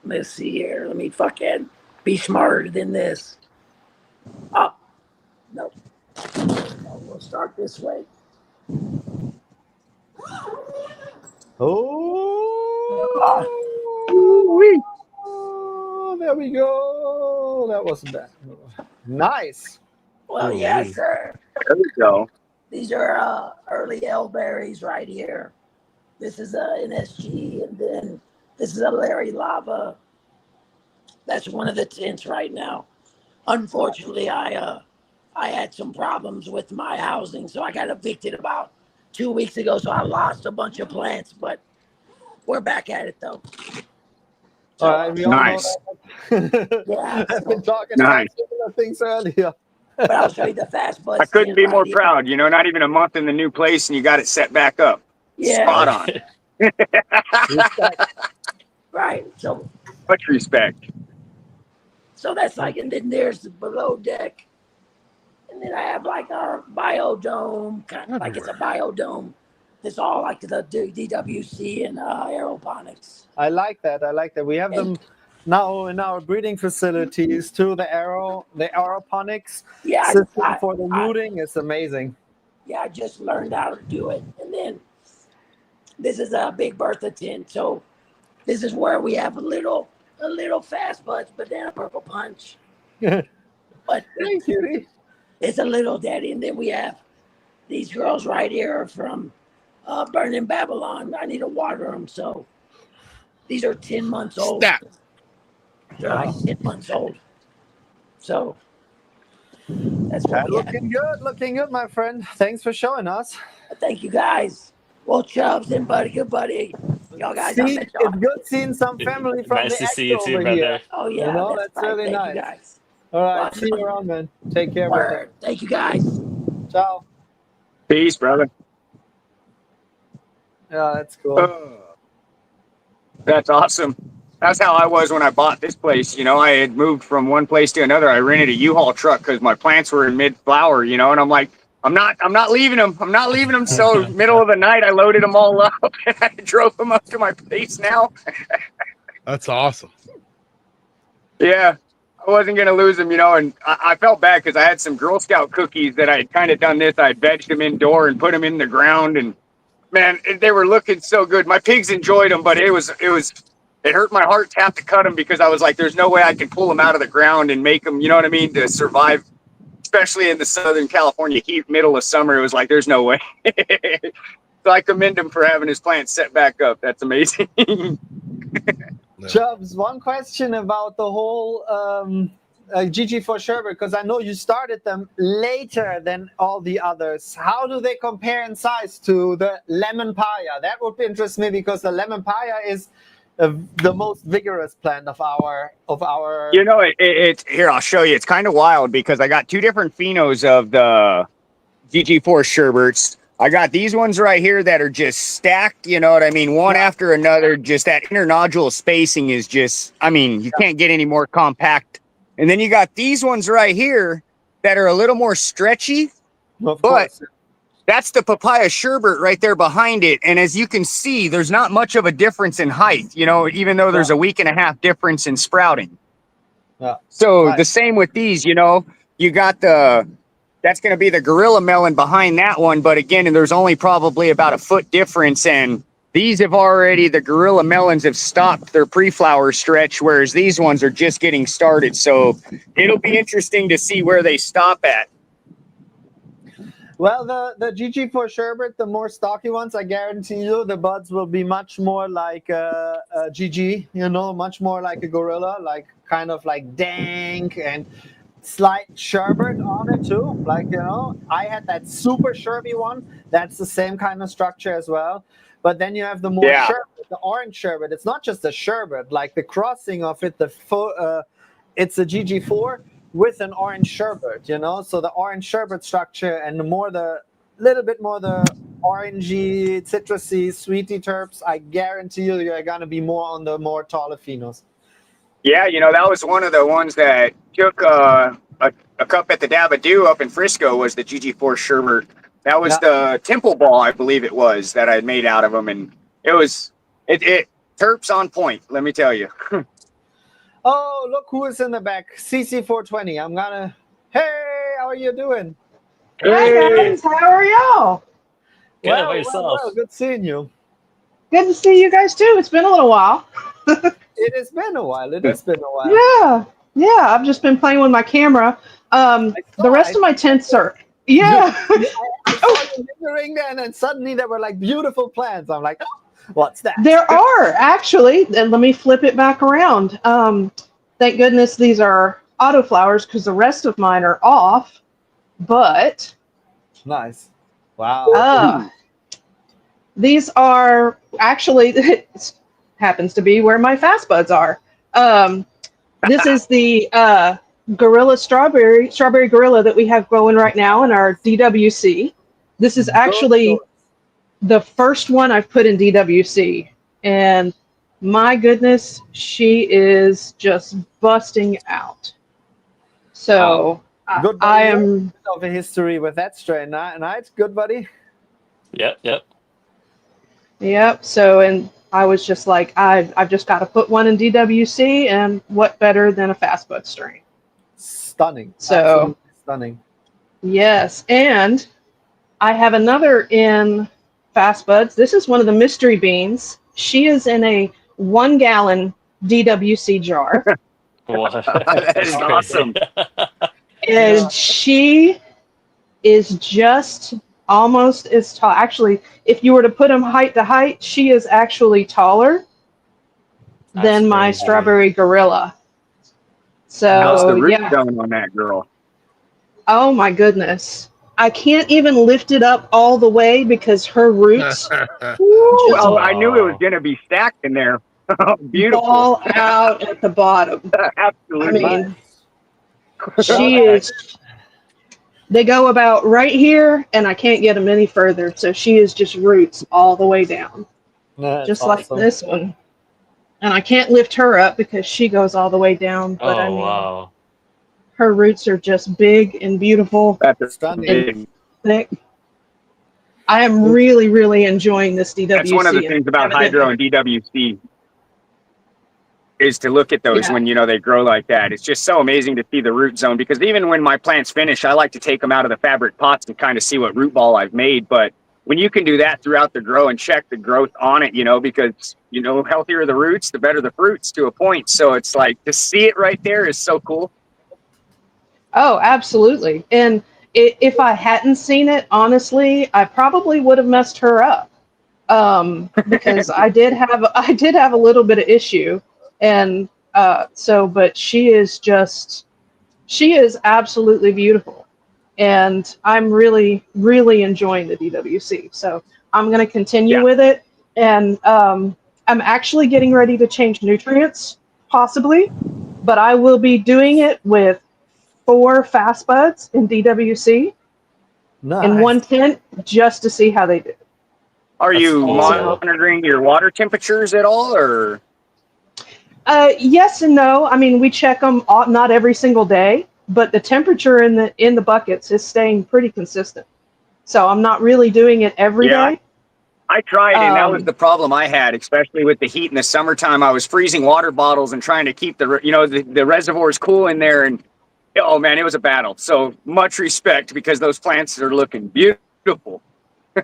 Let's see here. Let me fucking be smarter than this. Oh, no. We'll start this way. Oh, there we go. That wasn't bad. Nice. Well, yeah, sir. There we go. These are early elberries right here. This is an NSG, and then this is a Larry Lava. That's one of the tints right now. Unfortunately, I had some problems with my housing, so I got evicted about 2 weeks ago. So I lost a bunch of plants, but we're back at it though. All right, we all Nice. know that. Yeah, I've been talking Nice. about similar things earlier. but I'll show you the fast buds. I couldn't tint be right more here. proud. You know, not even a month in the new place, and you got it set back up. Yeah, Spot on. right. So Much respect. that's like, and then there's the below deck. And then I have like our biodome, kind of like it's a biodome. It's all like the DWC and aeroponics. I like that. We have them now in our breeding facilities too. The aeroponics Yeah, system for the rooting is amazing. Yeah, I just learned how to do it. And then this is a Big Bertha tint. So this is where we have a little fast buds, banana purple punch. But Hey, cutie. it's a little daddy. And then we have these girls right here from Burning Babylon. I need to water them. So these are 10 months old. Stat. They're like 10 months old. So that's what we have. Looking good, my friend. Thanks for showing us. Thank you guys. Well, Chubbs and Buddy, good buddy. Y'all guys, I met y'all. It's good seeing some family from Nice the to see you expo too, over brother. here. Oh, yeah. You know, that's right. really Thank nice. you guys. All right, Awesome. see you around, man. Take care, brother. Word. Thank you guys. Ciao. Peace, brother. Yeah, that's cool. That's awesome. That's how I was when I bought this place. You know, I had moved from one place to another. I rented a U-Haul truck because my plants were in mid-flower, you know, and I'm like, I'm not leaving them. I'm not leaving them. So middle of the night, I loaded them all up and I drove them up to my place now. That's awesome. Yeah, I wasn't going to lose them, you know, and I felt bad because I had some Girl Scout cookies that I had kind of done this. I had vegged them indoor and put them in the ground, and man, they were looking so good. My pigs enjoyed them, but it hurt my heart to have to cut them because I was like, there's no way I can pull them out of the ground and make them, you know what I mean, to survive, especially in the Southern California heat, middle of summer. It was like, there's no way. So I commend him for having his plants set back up. That's amazing. Chubbs, one question about the whole GG4 sherbet, because I know you started them later than all the others. How do they compare in size to the lemon paya? That would interest me because the lemon paya is the most vigorous plant of our. You know, it's here. I'll show you. It's kind of wild because I got two different phenos of the GG4 sherbets. I got these ones right here that are just stacked. You know what I mean? One after another. Just that internodule spacing is just. I mean, you can't get any more compact. And then you got these ones right here that are a little more stretchy. Of but course. that's the papaya sherbet right there behind it. And as you can see, there's not much of a difference in height, you know, even though there's a week and a half difference in sprouting. Yeah. So Right. the same with these, you know, you got that's going to be the gorilla melon behind that one. But again, there's only probably about a foot difference. And these the gorilla melons have stopped their pre-flower stretch, whereas these ones are just getting started. So it'll be interesting to see where they stop at. Well, the GG4 sherbet, the more stocky ones, I guarantee you, the buds will be much more like a GG, you know, much more like a gorilla, like kind of like dank and slight sherbet on it too. Like, you know, I had that super sherby one. That's the same kind of structure as well. But then you have the more Yeah. sherbet, the orange sherbet. It's not just a sherbet, like the crossing of it, it's a GG4 with an orange sherbet, you know? So the orange sherbet structure and the little bit more the orangey, citrusy, sweety terps, I guarantee you're going to be more on the more taller phenos. Yeah, you know, that was one of the ones that took a cup at the Dabadoo up in Frisco was the GG4 sherbet. That was the Temple Ball, I believe it was, that I had made out of them. And it terps on point, let me tell you. Oh, look who is in the back. CC420. Hey, how are you doing? Hi guys, how are y'all? Good, how about yourself? Well, good seeing you. Good to see you guys too. It's been a little while. It has been a while. Yeah. I've just been playing with my camera. The rest of my tents are. Yeah. I saw you lingering there, and then suddenly there were like beautiful plants. I'm like, oh, what's that? There are actually. And let me flip it back around. Thank goodness these are autoflowers because the rest of mine are off. But Nice. Wow. these are actually. It happens to be where my fast buds are. This is the Gorilla Strawberry Gorilla that we have growing right now in our DWC. This is actually the first one I've put in DWC, and my goodness, she is just busting out. So Good buddy. I am of a history with that strain. Nice, good buddy. Yep. So, and I was just like, I've just got to put one in DWC, and what better than a fast bud strain? Stunning. So absolutely stunning. Yes, and I have another in fast buds. This is one of the mystery beans. She is in a 1 gallon DWC jar. Wow. That is awesome. And she is just almost as tall. Actually, if you were to put them height to height, she is actually taller than my crazy. strawberry gorilla. How's the So root yeah. going on that girl? Oh my goodness. I can't even lift it up all the way because her roots Oh, I knew it was going to be stacked in there. Beautiful. fall out at the bottom. I Absolutely. mean, she is. They go about right here, and I can't get them any further. So she is just roots all the way down, just like this one. And I can't lift her up because she goes all the way down. But I mean, Wow. her roots are just big and beautiful, That's Stunning. big. thick. I am really, really enjoying this DWC. That's one of the things about hydro and DWC is to look at those when, you know, they grow like that. It's just so amazing to see the root zone, because even when my plants finish, I like to take them out of the fabric pots and kind of see what root ball I've made. But when you can do that throughout the grow and check the growth on it, you know, because, you know, healthier the roots, the better the fruits to a point. So it's like to see it right there is so cool. Oh, absolutely. And if I hadn't seen it, honestly, I probably would have messed her up, because I did have a little bit of issue, and but she is absolutely beautiful, and I'm really, really enjoying the DWC. So I'm going to continue with it, and I'm actually getting ready to change nutrients, possibly, but I will be doing it with 4 fast buds in DWC in 1 tent just to see how they do. Are you awesome. monitoring your water temperatures at all, or? Yes and no. I mean, we check them not every single day, but the temperature in the buckets is staying pretty consistent. So I'm not really doing it every day. I tried, and that was the problem I had, especially with the heat in the summertime. I was freezing water bottles and trying to keep the reservoirs cool in there, and oh man, it was a battle. So much respect, because those plants are looking beautiful.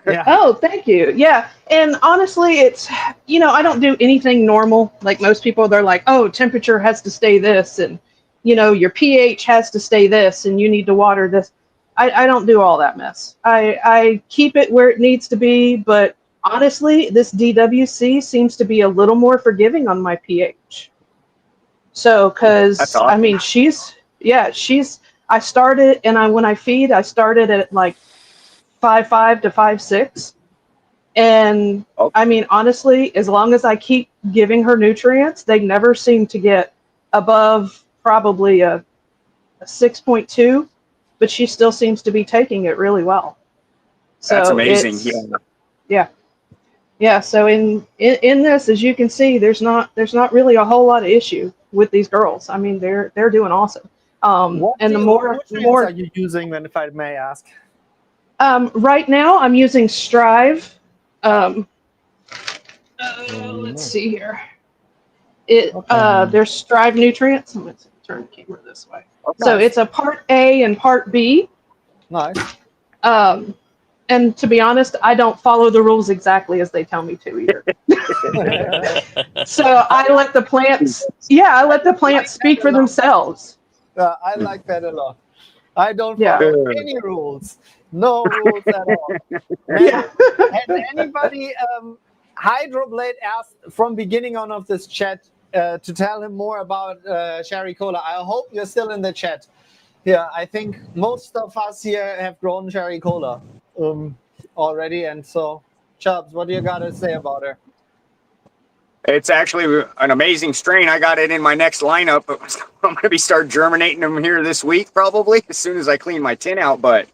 Yeah. Oh, thank you. Yeah. And honestly, it's, I don't do anything normal. Like most people, they're like, oh, temperature has to stay this, and, your pH has to stay this, and you need to water this. I don't do all that mess. I keep it where it needs to be. But honestly, this DWC seems to be a little more forgiving on my pH. So, because, That's awesome. I mean, she's I started, and when I feed, I started at like 5.5 to 5.6. And I mean, honestly, as long as I keep giving her nutrients, they never seem to get above probably a 6.2, but she still seems to be taking it really well. So That's amazing. Yeah. So in this, as you can see, there's not really a whole lot of issue with these girls. I mean, they're doing awesome. What And the nutrients more are you using, then, if I may ask? right now, I'm using Strive. Let's see here. There's Strive nutrients. I'm going to turn the camera this way. So Nice. it's a part A and part B. Nice. And to be honest, I don't follow the rules exactly as they tell me to either. So I let the plants. Yeah, I let the plants speak for themselves. I like that a lot. I don't follow any rules. No rules at all. Yeah. Has anybody Hydroblade asked from beginning on of this chat to tell him more about Cherry Cola? I hope you're still in the chat. Yeah, I think most of us here have grown Cherry Cola already, and so Chubbs, what do you got to say about her? It's actually an amazing strain. I got it in my next lineup. I'm going to be start germinating them here this week, probably as soon as I clean my tin out. But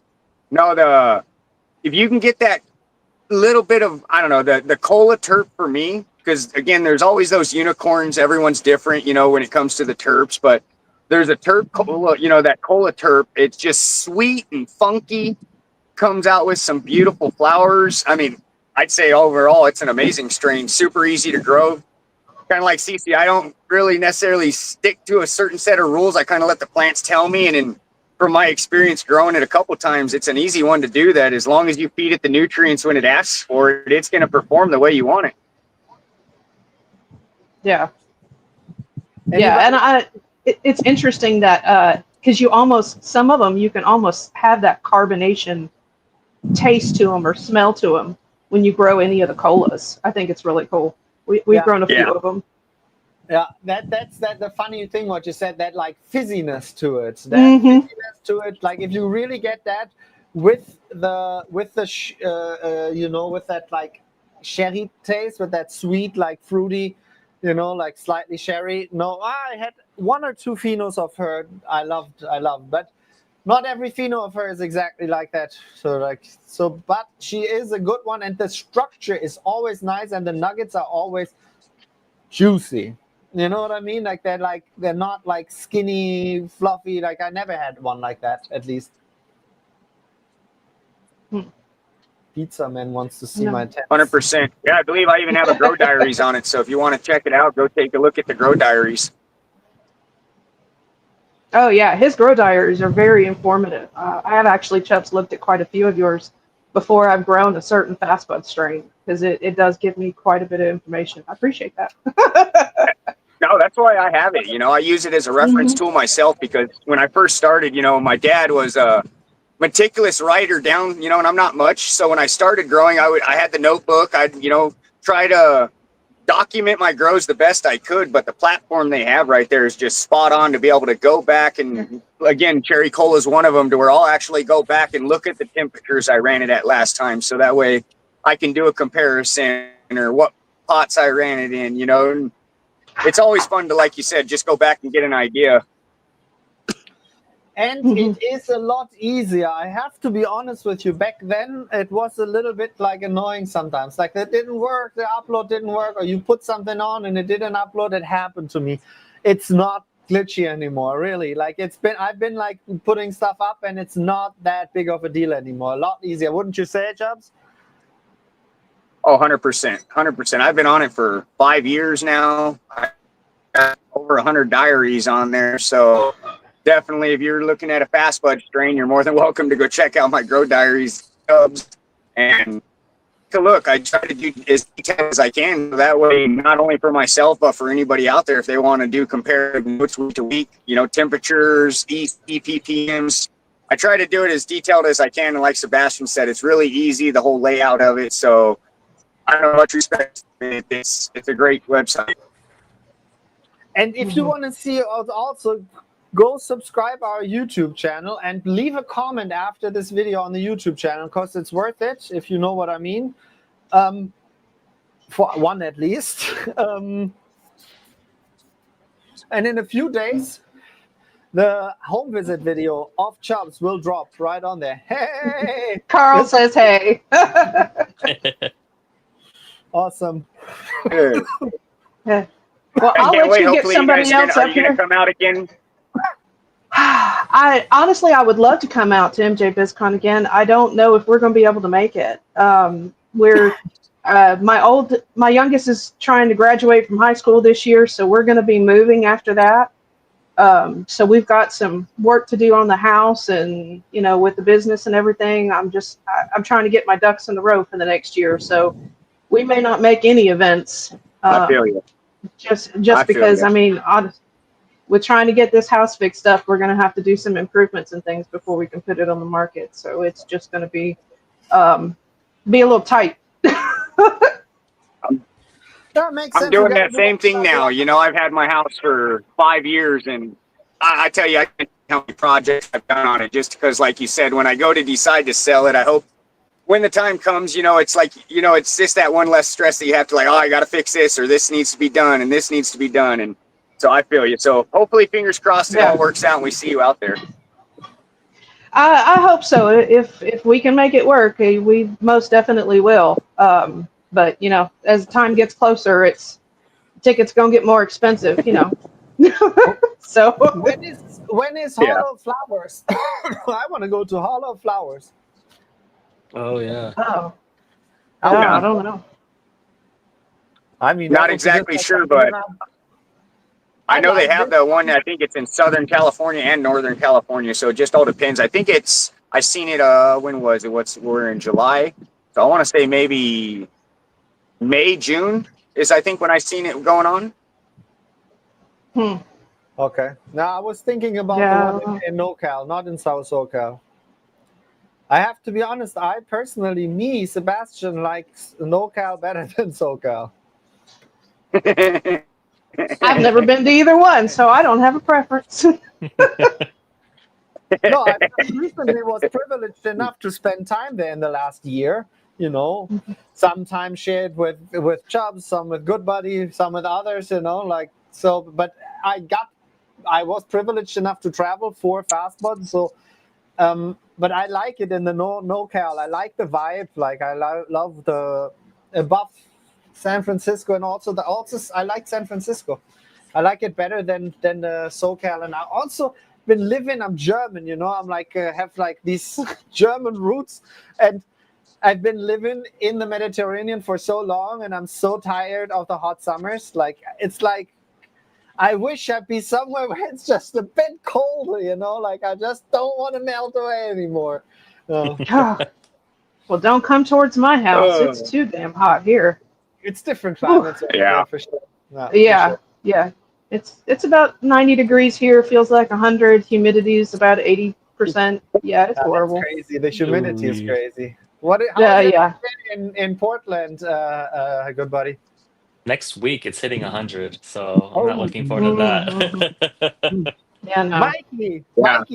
no, if you can get that little bit of, I don't know, the cola terp for me, because again, there's always those unicorns. Everyone's different, when it comes to the terps. But there's a terp cola, that cola terp. It's just sweet and funky. Comes out with some beautiful flowers. I mean, I'd say overall, it's an amazing strain. Super easy to grow. Kind of like CC, I don't really necessarily stick to a certain set of rules. I kind of let the plants tell me. And from my experience growing it a couple times, it's an easy one to do that. As long as you feed it the nutrients when it asks for it, it's going to perform the way you want it. Yeah. And it's interesting that because some of them, you can almost have that carbonation taste to them or smell to them when you grow any of the colas. I think it's really cool. We've grown a few of them. Yeah, that's the funny thing what you said, that like fizziness to it. That fizziness to it, like if you really get that with that like sherry taste, with that sweet, like fruity, like slightly sherry. No, I had one or two phenos of her I loved, but not every pheno of her is exactly like that. But she is a good one, and the structure is always nice, and the nuggets are always juicy. You know what I mean? Like they're not like skinny, fluffy. Like I never had one like that, at least. Pizza Man wants to see my tent. 100%. Yeah, I believe I even have a Grow Diaries on it. So if you want to check it out, go take a look at the Grow Diaries. Oh yeah, his Grow Diaries are very informative. I have actually, Chubbs, looked at quite a few of yours before I've grown a certain fastbud strain, because it does give me quite a bit of information. I appreciate that. No, that's why I have it. I use it as a reference tool myself, because when I first started, my dad was a meticulous writer down, and I'm not much. So when I started growing, I had the notebook. I'd, try to document my grows the best I could, but the platform they have right there is just spot on to be able to go back. And again, Cherry Cola is one of them, to where I'll actually go back and look at the temperatures I ran it at last time. So that way I can do a comparison, or what pots I ran it in, and it's always fun to, like you said, just go back and get an idea. And it is a lot easier. I have to be honest with you. Back then, it was a little bit like annoying sometimes. Like it didn't work, the upload didn't work, or you put something on and it didn't upload. It happened to me. It's not glitchy anymore, really. Like I've been like putting stuff up, and it's not that big of a deal anymore. A lot easier, wouldn't you say, Chubbs? Oh, 100%. 100%. I've been on it for 5 years now. I got over 100 diaries on there. So definitely, if you're looking at a fast bud strain, you're more than welcome to go check out my Grow Diaries Chubbs and to look. I try to do as detailed as I can. That way, not only for myself, but for anybody out there, if they want to do comparative notes week to week, temperatures, EPPMs. I try to do it as detailed as I can. And like Sebastian said, it's really easy, the whole layout of it. So I don't know, much respect. It's a great website. And if you want to see also go subscribe our YouTube channel and leave a comment after this video on the YouTube channel, because it's worth it, if you know what I mean. For one at least. And in a few days, the home visit video of Chubbs will drop right on there. Hey! Carl says, hey. Awesome. Good. Yeah. Well, I I'll can't let wait. you get Hopefully, somebody else are up you going here. to come out again? I honestly, I would love to come out to MJ BizCon again. I don't know if we're going to be able to make it. My youngest is trying to graduate from high school this year, so we're going to be moving after that. So we've got some work to do on the house, and with the business and everything. I'm trying to get my ducks in the row for the next year. So we may not make any events. I feel you. Just I feel because, you. I mean, with trying to get this house fixed up, we're going to have to do some improvements and things before we can put it on the market. So it's just going to be a little tight. That makes sense. I'm doing that same thing now. I've had my house for 5 years, and I tell you, I can't tell how many projects I've done on it, just because, like you said, when I go to decide to sell it, I hope when the time comes, it's like, it's just that one less stress that you have to, like, oh, I got to fix this, or this needs to be done, and this needs to be done. And so I feel you. So hopefully, fingers crossed, it all works out and we see you out there. I hope so. If we can make it work, we most definitely will. But as time gets closer, tickets gonna get more expensive. So when is Hollow Flowers? I want to go to Hollow Flowers. Oh yeah. Oh, Yeah. I don't know. I mean, Not exactly sure, but I know they have the one. I think it's in Southern California and Northern California, so it just all depends. I think I seen it. When was it? We're in July, so I want to say maybe May, June is I think when I seen it going on. Okay. Now I was thinking about the one in NoCal, not in South SoCal. I have to be honest. I personally, Sebastian, likes NoCal better than SoCal. I've never been to either one, so I don't have a preference. No, I recently was privileged enough to spend time there in the last year. Some time shared with Chubbs, some with Good Buddy, some with others. But I was privileged enough to travel for Fastbud. So, but I like it in the NoCal. I like the vibe. Like I love the above San Francisco, and also I like San Francisco. I like it better than the SoCal, and I also been living. I'm German, I'm like have like these German roots, and I've been living in the Mediterranean for so long, and I'm so tired of the hot summers. Like it's like I wish I'd be somewhere where it's just a bit colder, Like I just don't want to melt away anymore. Well, don't come towards my house. It's too damn hot here. It's different climates. Yeah, for sure. Yeah. It's about 90 degrees here. Feels like 100. Humidity is about 80%. Yeah, it's horrible. That's crazy. The humidity is crazy. How is it in Portland, Good Buddy? Next week it's hitting 100, so I'm not looking forward to that. Yeah, no. Mikey,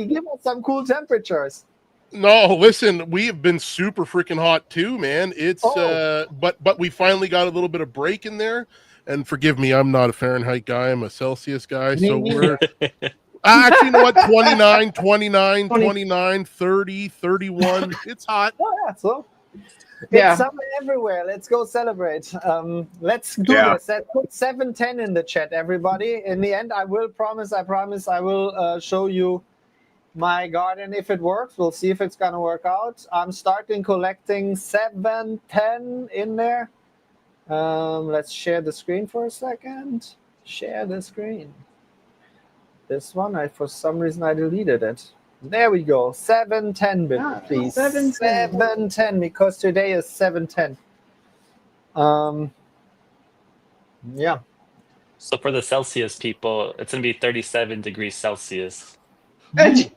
give us some cool temperatures. No, listen, we have been super freaking hot too, man. It's but we finally got a little bit of break in there. And forgive me, I'm not a Fahrenheit guy, I'm a Celsius guy. So we're actually, you know what? 29, 29, 30, 31. It's hot. Oh, yeah, so it's summer everywhere. Let's go celebrate. Let's do this. Let's put 710 in the chat, everybody. In the end, I promise, I will show you my garden if it works. We'll see if it's gonna work out. I'm starting collecting 710 in there. Let's share the screen for a second. Share the screen. This one, for some reason I deleted it. There we go. 710 bit, please. 710, because today is 710. Yeah. So for the Celsius people, it's gonna be 37 degrees Celsius.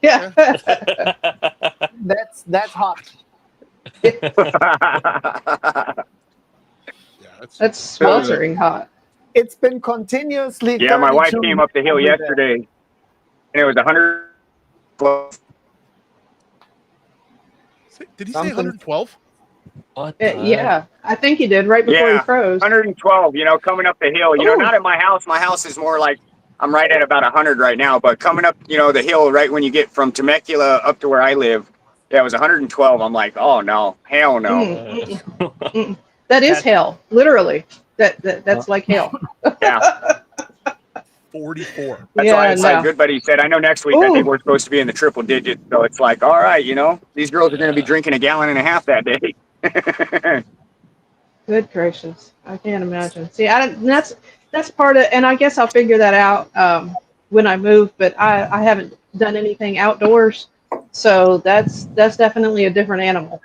Yeah. That's hot. That's sweltering hot. It's been continuously. Yeah, my wife 32 came up the hill yesterday, and it was 112. Did he say Something- 112? What? The heck? Yeah, I think he did right before he Yeah, froze. 112. Coming up the hill. Ooh. Not at my house. My house is more like I'm right at about 100 right now. But coming up, the hill right when you get from Temecula up to where I live, yeah, it was 112. I'm like, oh no, hell no. That is That's- hell, literally. That's like hell. Yeah, 44. that's why it's like Good Buddy said. I know next week I think Ooh. we're supposed to be in the triple digits. So it's like, all right, these girls are going to be drinking a gallon and a half that day. Good gracious, I can't imagine. See, that's part of, and I guess I'll figure that out when I move. But I haven't done anything outdoors, so that's definitely a different animal.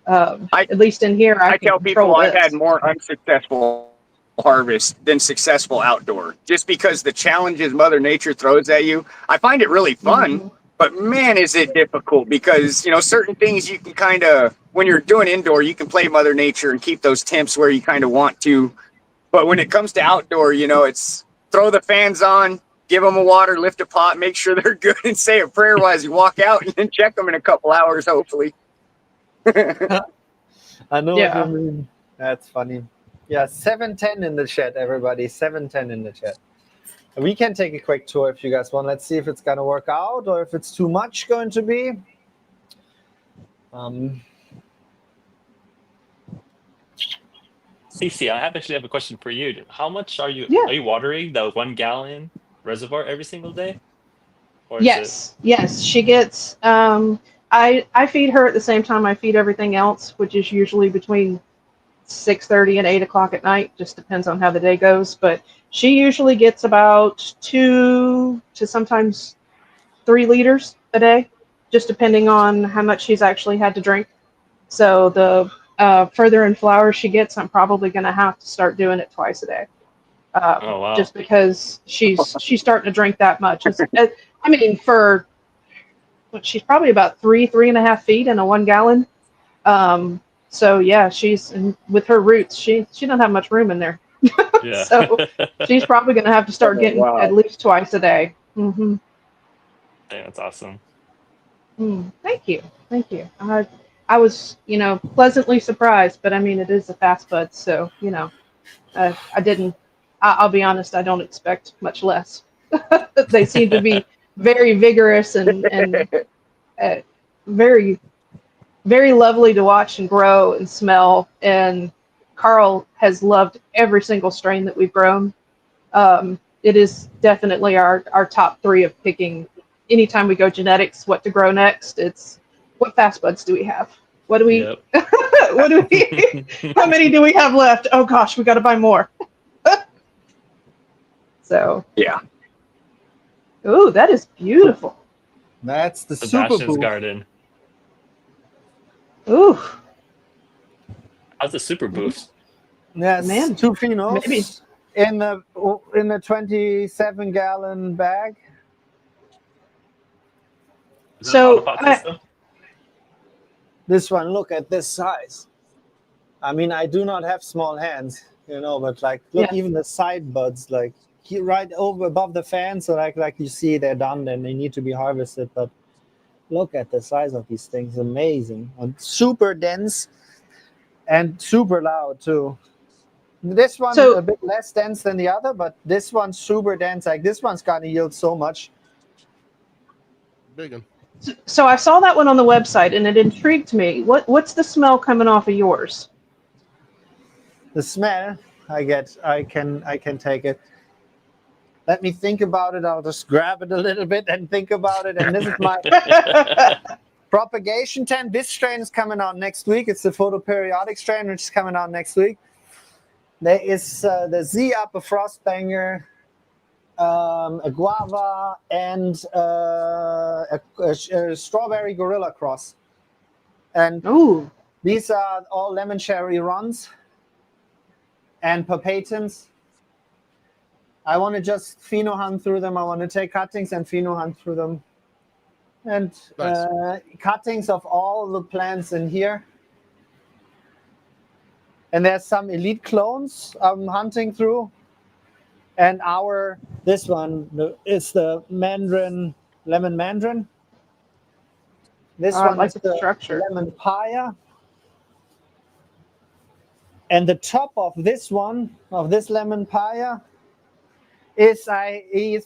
At least in here, I can tell control people I've this. had more unsuccessful harvest than successful outdoor, just because the challenges Mother Nature throws at you. I find it really fun, but man, is it difficult because certain things you can kind of, when you're doing indoor, you can play Mother Nature and keep those temps where you kind of want to. But when it comes to outdoor, it's throw the fans on, give them a water, lift a pot, make sure they're good, and say a prayer while you walk out, and then check them in a couple hours, hopefully. I know Yeah. what you mean. That's funny. Yeah, 710 in the chat, everybody. 710 in the chat. We can take a quick tour if you guys want. Let's see if it's going to work out or if it's too much going to be. Cece, I actually have a question for you. How much are you Yeah. are you watering the 1 gallon reservoir every single day? Or is Yes, she gets. I feed her at the same time I feed everything else, which is usually between 6:30 and 8 o'clock at night. Just depends on how the day goes, but she usually gets about 2 to sometimes 3 liters a day, just depending on how much she's actually had to drink. So the further in flower she gets, I'm probably going to have to start doing it twice a day. Oh, wow. Just because she's starting to drink that much. I mean, she's probably about 3.5 feet in a 1 gallon. So yeah, with her roots, she doesn't have much room in there. Yeah. So she's probably going to have to start getting wow. at least twice a day. Mm-hmm. Yeah, that's awesome. Thank you. I was, pleasantly surprised, but I mean, it is a fast bud, so I'll be honest, I don't expect much less. They seem to be very vigorous and very, very lovely to watch and grow and smell. And Carl has loved every single strain that we've grown. It is definitely our top 3 of picking. Anytime we go genetics, what to grow next, it's what fast buds do we have? What do we? Yep. What do we? How many do we have left? Oh gosh, we got to buy more. So. Yeah. Ooh, that is beautiful. That's the super Sebastian's booth. garden. Ooh. How's the super boost? Yes, Man, 2 phenos maybe. in the 27 gallon bag. Is it So, an autopot system? This one, look at this size. I mean, I do not have small hands, but look, Yeah. even the side buds, right over above the fan, so like you see they're done and they need to be harvested. But look at the size of these things, amazing and super dense and super loud too. This one a bit less dense than the other, but this one's super dense. Like this one's gonna yield so much. Big one. So I saw that one on the website and it intrigued me. What's the smell coming off of yours? The smell I can take it. Let me think about it. I'll just grab it a little bit and think about it. And this is my propagation tent. This strain is coming out next week. It's the photoperiodic strain, which is coming out next week. There is the Z Upper Frostbanger, a guava, and a strawberry gorilla cross. And Ooh. these are all lemon cherry runs and papatins. I want to just pheno hunt through them. I want to take cuttings and pheno hunt through them. And Nice. Cuttings of all the plants in here. And there's some elite clones I'm hunting through. And this one is the Mandarin lemon mandarin. This I one like is the the structure. lemon papaya. And the top of this one, of this lemon papaya, it's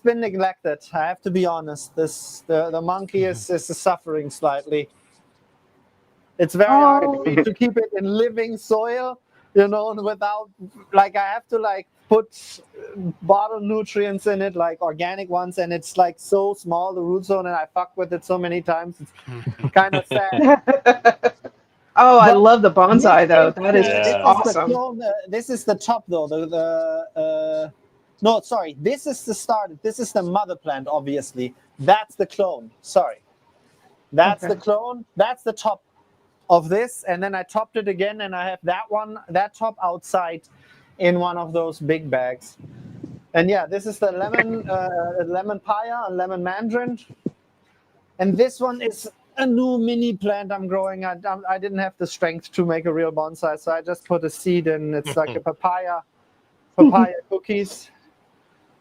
been neglected. I have to be honest. The monkey is suffering slightly. It's very hard Oh, to keep it in living soil, without I have to put bottle nutrients in it, like organic ones, and it's so small, the root zone, and I fuck with it so many times. It's kind of sad. oh, I But love the bonsai though. That is this is awesome. the clone, this is the top though. No, sorry. This is the start. This is the mother plant, obviously. That's the clone. Sorry. That's the clone. That's the top of this. And then I topped it again, and I have that top outside in one of those big bags. And yeah, this is the lemon papaya, lemon mandarin. And this one is a new mini plant I'm growing. I didn't have the strength to make a real bonsai, so I just put a seed in. It's like a papaya cookies.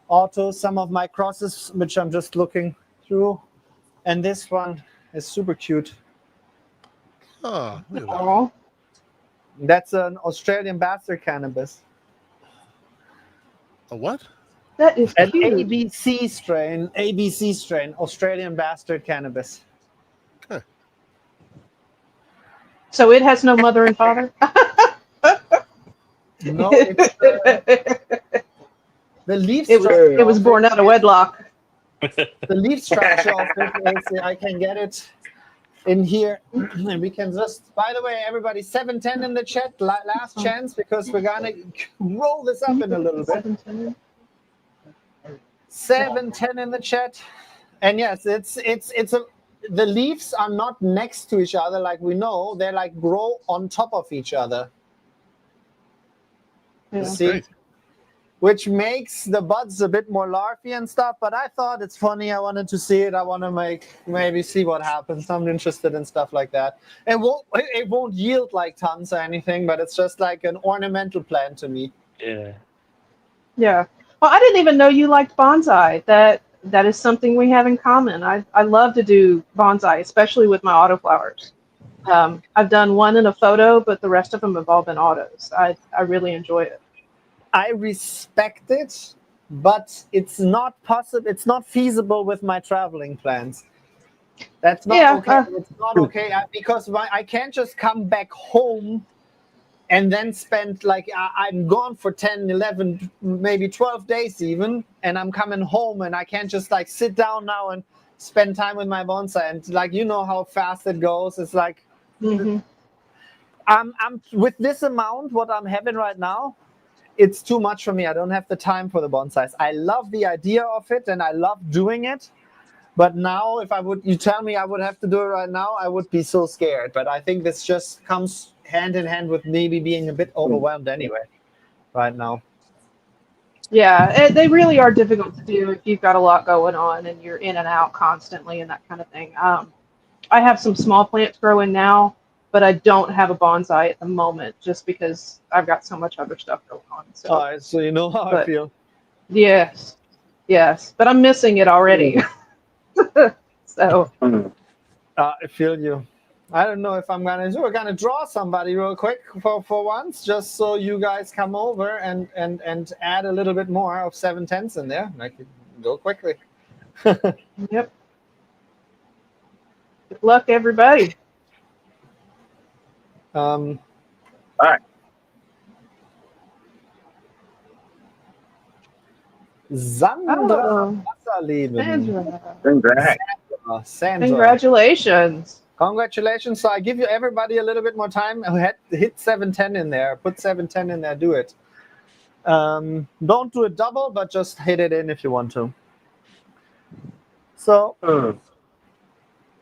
Also, some of my crosses, which I'm just looking through. And this one is super cute. Oh, look at that. Oh, That's an Australian bastard cannabis. A what? that is An cute. ABC strain, Australian bastard cannabis. So it has no mother and father? No, it's, the leaf It structure was of born out of wedlock. The leaf structure of it is, I can get it in here, and we can just, by the way, everybody, 710 in the chat, last chance, because we're gonna roll this up in a little bit. 710 in the chat. And yes, the leaves are not next to each other like we know, they grow on top of each other. Yeah. See? Great. Which makes the buds a bit more larvae and stuff, but I thought it's funny. I wanted to see it. I want to maybe see what happens. I'm interested in stuff like that. It won't yield tons or anything, but it's just like an ornamental plant to me. Yeah. Yeah. Well, I didn't even know you liked bonsai. That is something we have in common. I love to do bonsai, especially with my autoflowers. I've done one in a photo, but the rest of them have all been autos. I really enjoy it. I respect it, but it's not possible. It's not feasible with my traveling plans. That's not okay. It's not okay because I can't just come back home and then spend I'm gone for 10, 11, maybe 12 days even, and I'm coming home and I can't just sit down now and spend time with my bonsai. And you know how fast it goes. It's I'm with this amount, what I'm having right now, it's too much for me. I don't have the time for the bonsais. I love the idea of it and I love doing it. But now if you tell me I would have to do it right now, I would be so scared. But I think this just comes hand in hand with maybe being a bit overwhelmed anyway right now. Yeah, they really are difficult to do if you've got a lot going on and you're in and out constantly and that kind of thing. I have some small plants growing now, but I don't have a bonsai at the moment just because I've got so much other stuff going on. So, all right, so you know how I feel. Yes, but I'm missing it already. So I feel you. I don't know if we're gonna draw somebody real quick for once, just so you guys come over and add a little bit more of 7/10 in there. Go quickly. Yep. Good luck, everybody. All right. Sandra Wasserleben. Sandra. Congratulations. Congratulations. So I give you everybody a little bit more time. Hit 710 in there. Put 710 in there. Do it. Don't do it double, but just hit it in if you want to. So Don't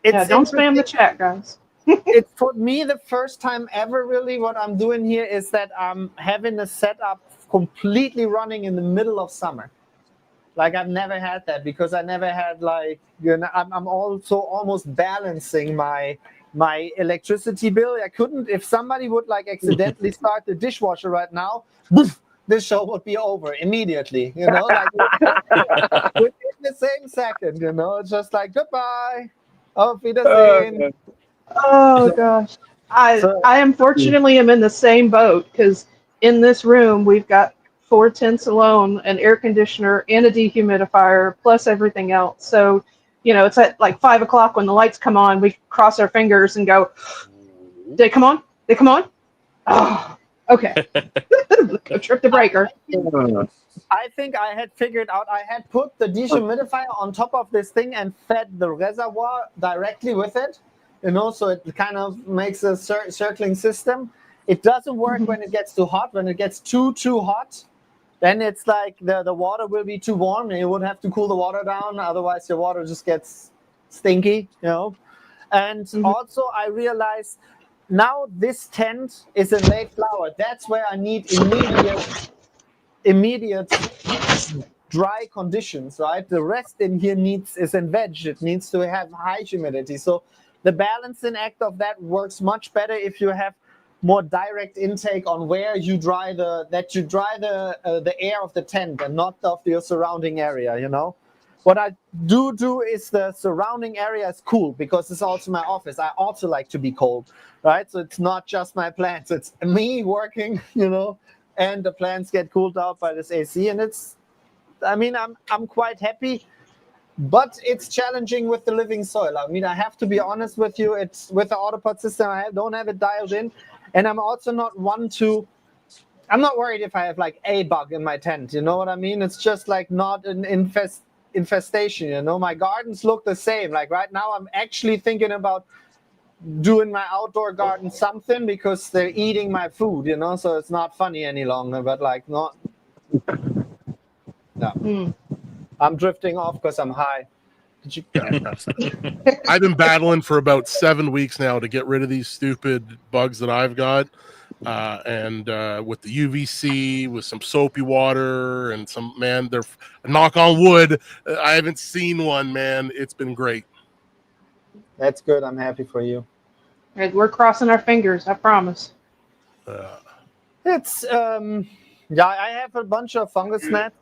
spam the chat, guys. It's for me the first time ever really. What I'm doing here is that I'm having a setup completely running in the middle of summer. I've never had that because I never had I'm also almost balancing my electricity bill. I couldn't, if somebody would accidentally start the dishwasher right now, this show would be over immediately, like within the same second, it's just like, goodbye, auf Wiedersehen. Oh gosh. I So- unfortunately am in the same boat because in this room we've got 4 tents alone, an air conditioner and a dehumidifier plus everything else. So, it's at like 5 o'clock when the lights come on, we cross our fingers and go, did they come on? They come on? Oh, okay. Go trip the breaker. I think I had figured out, I had put the dehumidifier on top of this thing and fed the reservoir directly with it, so it kind of makes a circling system. It doesn't work when it gets too hot. When it gets too hot, then it's like the water will be too warm and you would have to cool the water down. Otherwise, your water just gets stinky, And also, I realized now this tent is in late flower. That's where I need immediate dry conditions, right? The rest in here is in veg. It needs to have high humidity. So the balancing act of that works much better if you have more direct intake on where you dry the air of the tent and not of your surrounding area, What I do is the surrounding area is cool because it's also my office. I also like to be cold, right? So it's not just my plants, it's me working, and the plants get cooled out by this AC. And I'm quite happy, but it's challenging with the living soil. I have to be honest with you. It's with the autopod system, I don't have it dialed in. And I'm also not I'm not worried if I have like a bug in my tent. You know what I mean? It's just like not an infestation. My gardens look the same. Like right now, I'm actually thinking about doing my outdoor garden something because they're eating my food, so it's not funny any longer. But like not. No. I'm drifting off because I'm high. I've been battling for about 7 weeks now to get rid of these stupid bugs that I've got. And with the UVC, with some soapy water and they're knock on wood. I haven't seen one, man. It's been great. That's good. I'm happy for you. We're crossing our fingers, I promise. It's, I have a bunch of fungus gnats,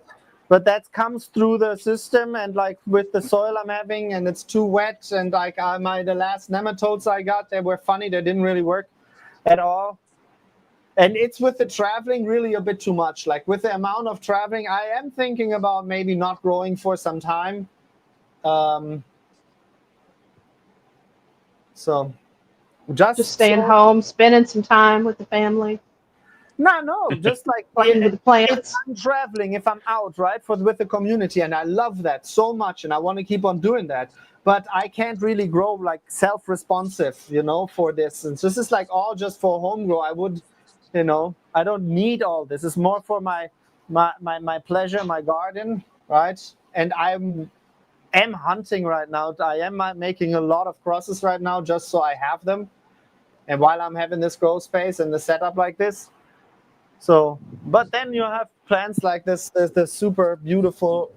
but that comes through the system and like with the soil I'm having and it's too wet. And like the last nematodes I got, they were funny. They didn't really work at all. And it's with the traveling really a bit too much. Like with the amount of traveling, I am thinking about maybe not growing for some time. So just staying home, spending some time with the family. No, just like playing with the plants. If I'm traveling, if I'm out, right, with the community, and I love that so much, and I want to keep on doing that. But I can't really grow like self-responsive, for this. And so this is like all just for home grow. I would. I don't need all this. It's more for my pleasure, my garden, right? And I am hunting right now. I am making a lot of crosses right now just so I have them. And while I'm having this grow space and the setup like this. So, but then you have plants like this, the super beautiful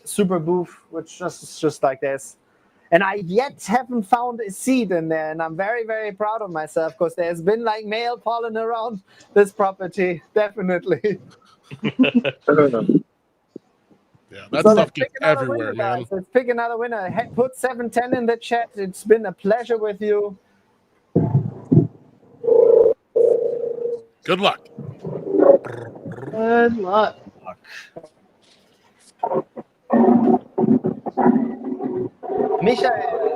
super booth, which is just like this. And I yet haven't found a seed in there. And I'm very, very proud of myself because there's been like male pollen around this property. Definitely. Yeah, that stuff gets everywhere, winner, man. Let's pick another winner. Put 710 in the chat. It's been a pleasure with you. Good luck. Good luck.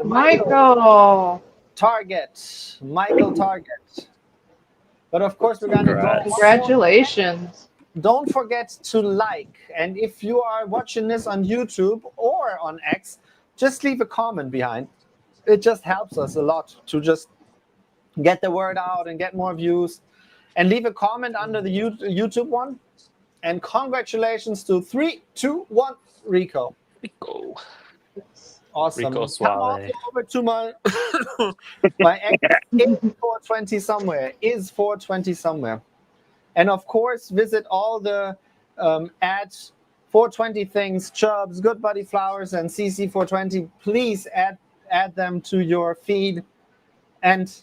Michael Target. Michael Target. But of course, we're going to go. Congratulations. Don't forget to like. And if you are watching this on YouTube or on X, just leave a comment behind. It just helps us a lot to just get the word out and get more views. And leave a comment under the YouTube one. And congratulations to 3, 2, 1, Rico. Rico. Awesome. Rico Come also over to my X is 420 somewhere. Is 420 somewhere. And of course, visit all the at 420 things, Chubbs, Good Buddy Flowers, and CC420. Please add them to your feed. And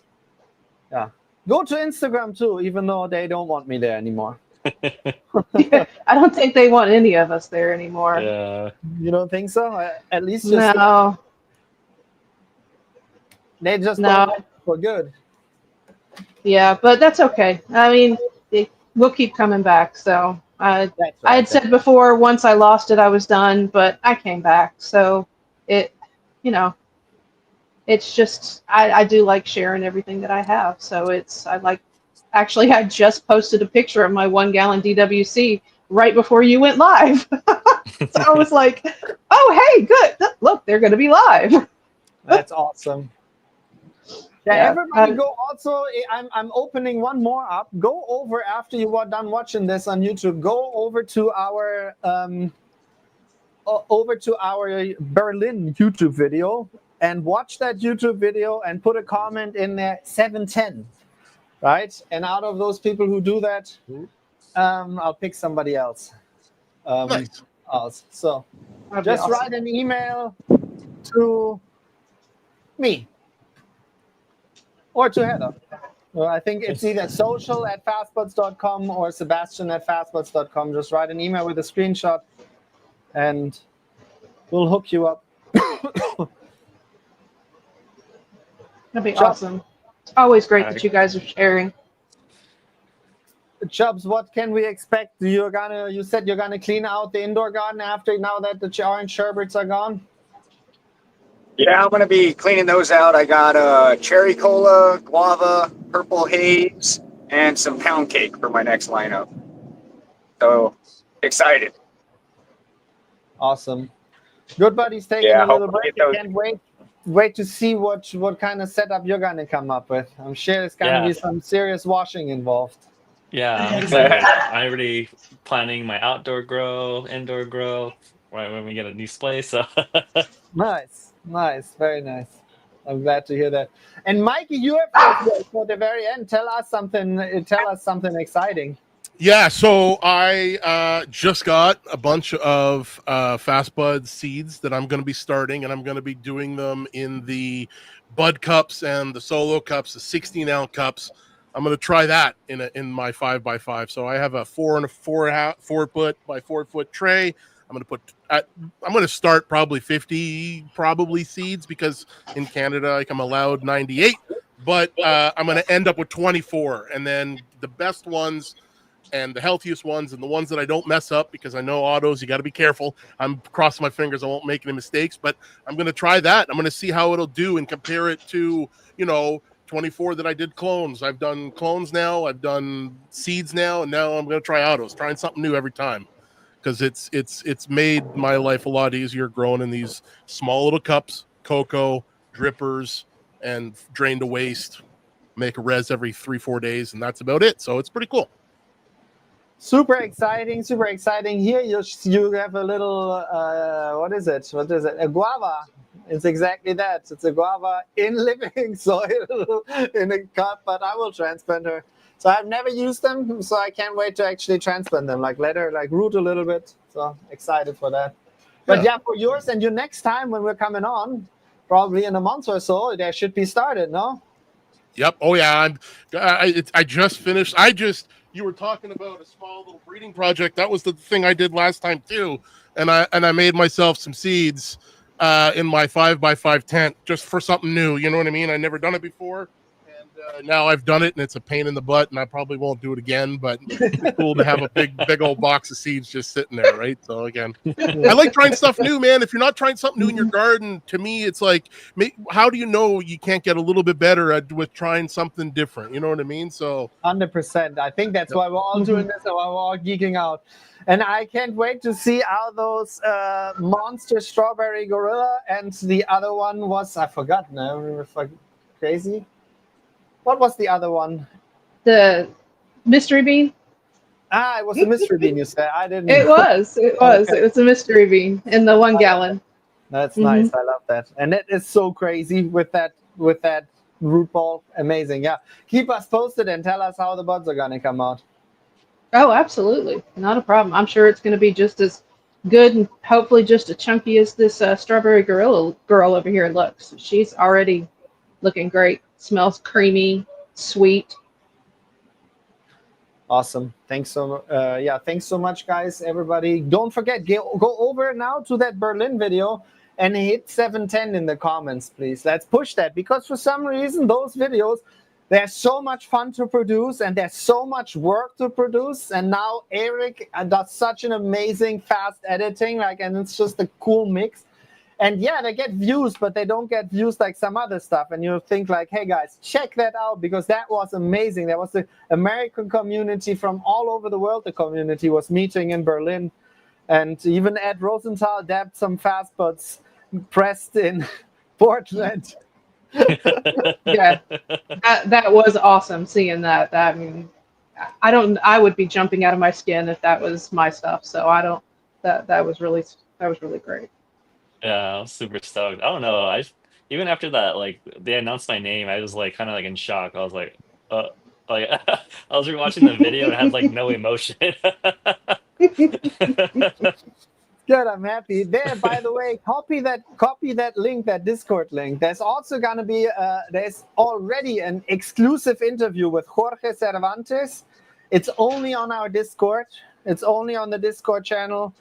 yeah, go to Instagram too, even though they don't want me there anymore. I don't think they want any of us there anymore. Yeah. You don't think so? At least just No, they just no. don't like it for good. Yeah, but that's okay. I mean, we'll keep coming back. So That's I had right. said before, once I lost it, I was done, but I came back. So it, you know, it's just I do like sharing everything that I have. So I like. Actually, I just posted a picture of my 1-gallon DWC right before you went live. So I was like, "Oh, hey, good. Look, they're going to be live." That's awesome. Yeah, Yeah, everybody go also. I'm opening one more up. Go over after you are done watching this on YouTube. Go over to our Berlin YouTube video and watch that YouTube video and put a comment in there 710, right? And out of those people who do that, I'll pick somebody else. Nice. So that'd be just awesome. write an email to me or to Heather. Well, I think it's either social@fastbuds.com or Sebastian@fastbuds.com. Just write an email with a screenshot and we'll hook you up. That'd be Chubbs. awesome. It's always great that you guys are sharing. Chubbs, what can we expect? You said you're gonna clean out the indoor garden now that the orange sherbets are gone? Yeah, I'm gonna be cleaning those out. I got cherry cola, guava, purple haze, and some pound cake for my next lineup. So excited. Awesome. Good buddy's taking Yeah, a little hopefully break. get those. Can't wait to see what kind of setup you're gonna come up with. I'm sure there's gonna be some serious washing involved. Yeah, I'm excited. I'm already planning my outdoor grow, indoor grow, right when we get a new space. So Nice, very nice. I'm glad to hear that. And Mikey, you have for the very end. Tell us something exciting. Yeah, so I just got a bunch of Fast Bud seeds that I'm going to be starting, and I'm going to be doing them in the Bud cups and the Solo cups, the 16-ounce cups. I'm going to try that in my 5x5. So I have a 4 foot by 4 foot tray. I'm going to start probably 50 seeds because in Canada like I'm allowed 98, but I'm going to end up with 24, and then the best ones and the healthiest ones and the ones that I don't mess up, because I know autos, you got to be careful. I'm crossing my fingers I won't make any mistakes, but I'm going to try that. I'm going to see how it'll do and compare it to, 24 that I did clones. I've done clones now, I've done seeds now, and now I'm going to try autos, trying something new every time, because it's made my life a lot easier growing in these small little cups, cocoa, drippers, and drain to waste, make a res every 3-4 days, and that's about it. So it's pretty cool. Super exciting. Here you have a little, what is it? A guava. It's exactly that. It's a guava in living soil in a cup, but I will transplant her. So I've never used them, so I can't wait to actually transplant them, let her root a little bit. So excited for that. But yeah, for yours and your next time when we're coming on, probably in a month or so, they should be started, no? Yep. Oh yeah. I just finished. You were talking about a small little breeding project. That was the thing I did last time too. And I made myself some seeds in my 5x5 tent just for something new. You know what I mean? I never done it before. And now I've done it, and it's a pain in the butt, and I probably won't do it again, but it's cool to have a big old box of seeds just sitting there, right? So again, I like trying stuff new, man. If you're not trying something new in your garden, to me, it's like, how do you know you can't get a little bit better with trying something different? You know what I mean? So 100%. I think that's why we're all doing this, and why we're all geeking out. And I can't wait to see how those monster strawberry gorilla and the other one was, I forgot now, crazy. What was the other one? The mystery bean? It was a mystery bean, you said. I didn't. It was. Okay. It was a mystery bean in the 1 gallon. That's nice. I love that. And it is so crazy with that root ball. Amazing. Yeah. Keep us posted and tell us how the buds are going to come out. Oh, absolutely. Not a problem. I'm sure it's going to be just as good and hopefully just as chunky as this strawberry gorilla girl over here looks. She's already looking great. Smells creamy, sweet. Awesome. Thanks so much, guys, everybody. Don't forget, go over now to that Berlin video and hit 710 in the comments, please. Let's push that, because for some reason those videos, they're so much fun to produce and there's so much work to produce. And now Eric does such an amazing fast editing, and it's just a cool mix. And yeah, they get views, but they don't get views like some other stuff. And you think like, hey guys, check that out, because that was amazing. There was the American community from all over the world. The community was meeting in Berlin. And even Ed Rosenthal dabbed some fast buds pressed in Portland. Yeah, that was awesome seeing that. I mean, I would be jumping out of my skin if that was my stuff. So that was really great. Yeah, I was super stoked. I don't know. Even after that, like they announced my name, I was like kind of like in shock. I was like I was rewatching the video and had like no emotion. Good, I'm happy. There, by the way, copy that link, that Discord link. There's also gonna be there's already an exclusive interview with Jorge Cervantes. It's only on our Discord. It's only on the Discord channel.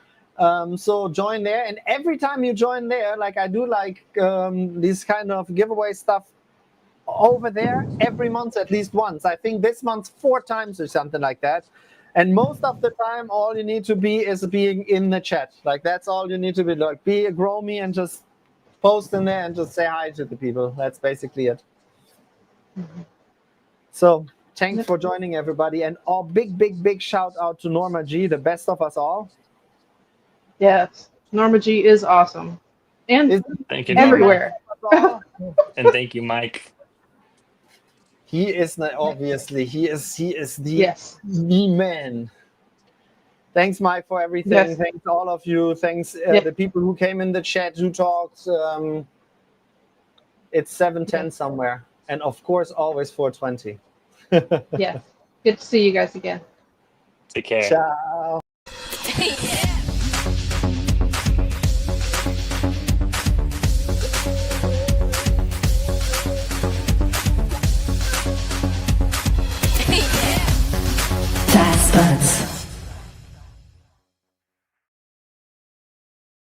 So join there, and every time you join there, like I do these kind of giveaway stuff over there every month at least once. I think this month 4 times or something like that. And most of the time, all you need to be is being in the chat. Like that's all you need to be. Like be a grommy and just post in there and just say hi to the people. That's basically it. So thanks for joining, everybody, and big shout out to Norma G, the best of us all. Yes, Norma G is awesome, and Thank you, everywhere. And thank you, Mike. He is not, obviously he is the man. Thanks, Mike, for everything. Yes. Thanks all of you. Thanks the people who came in the chat, who talked. It's 7:10 somewhere, and of course always 4:20. Yeah, good to see you guys again. Take care. Ciao. Fast Buds.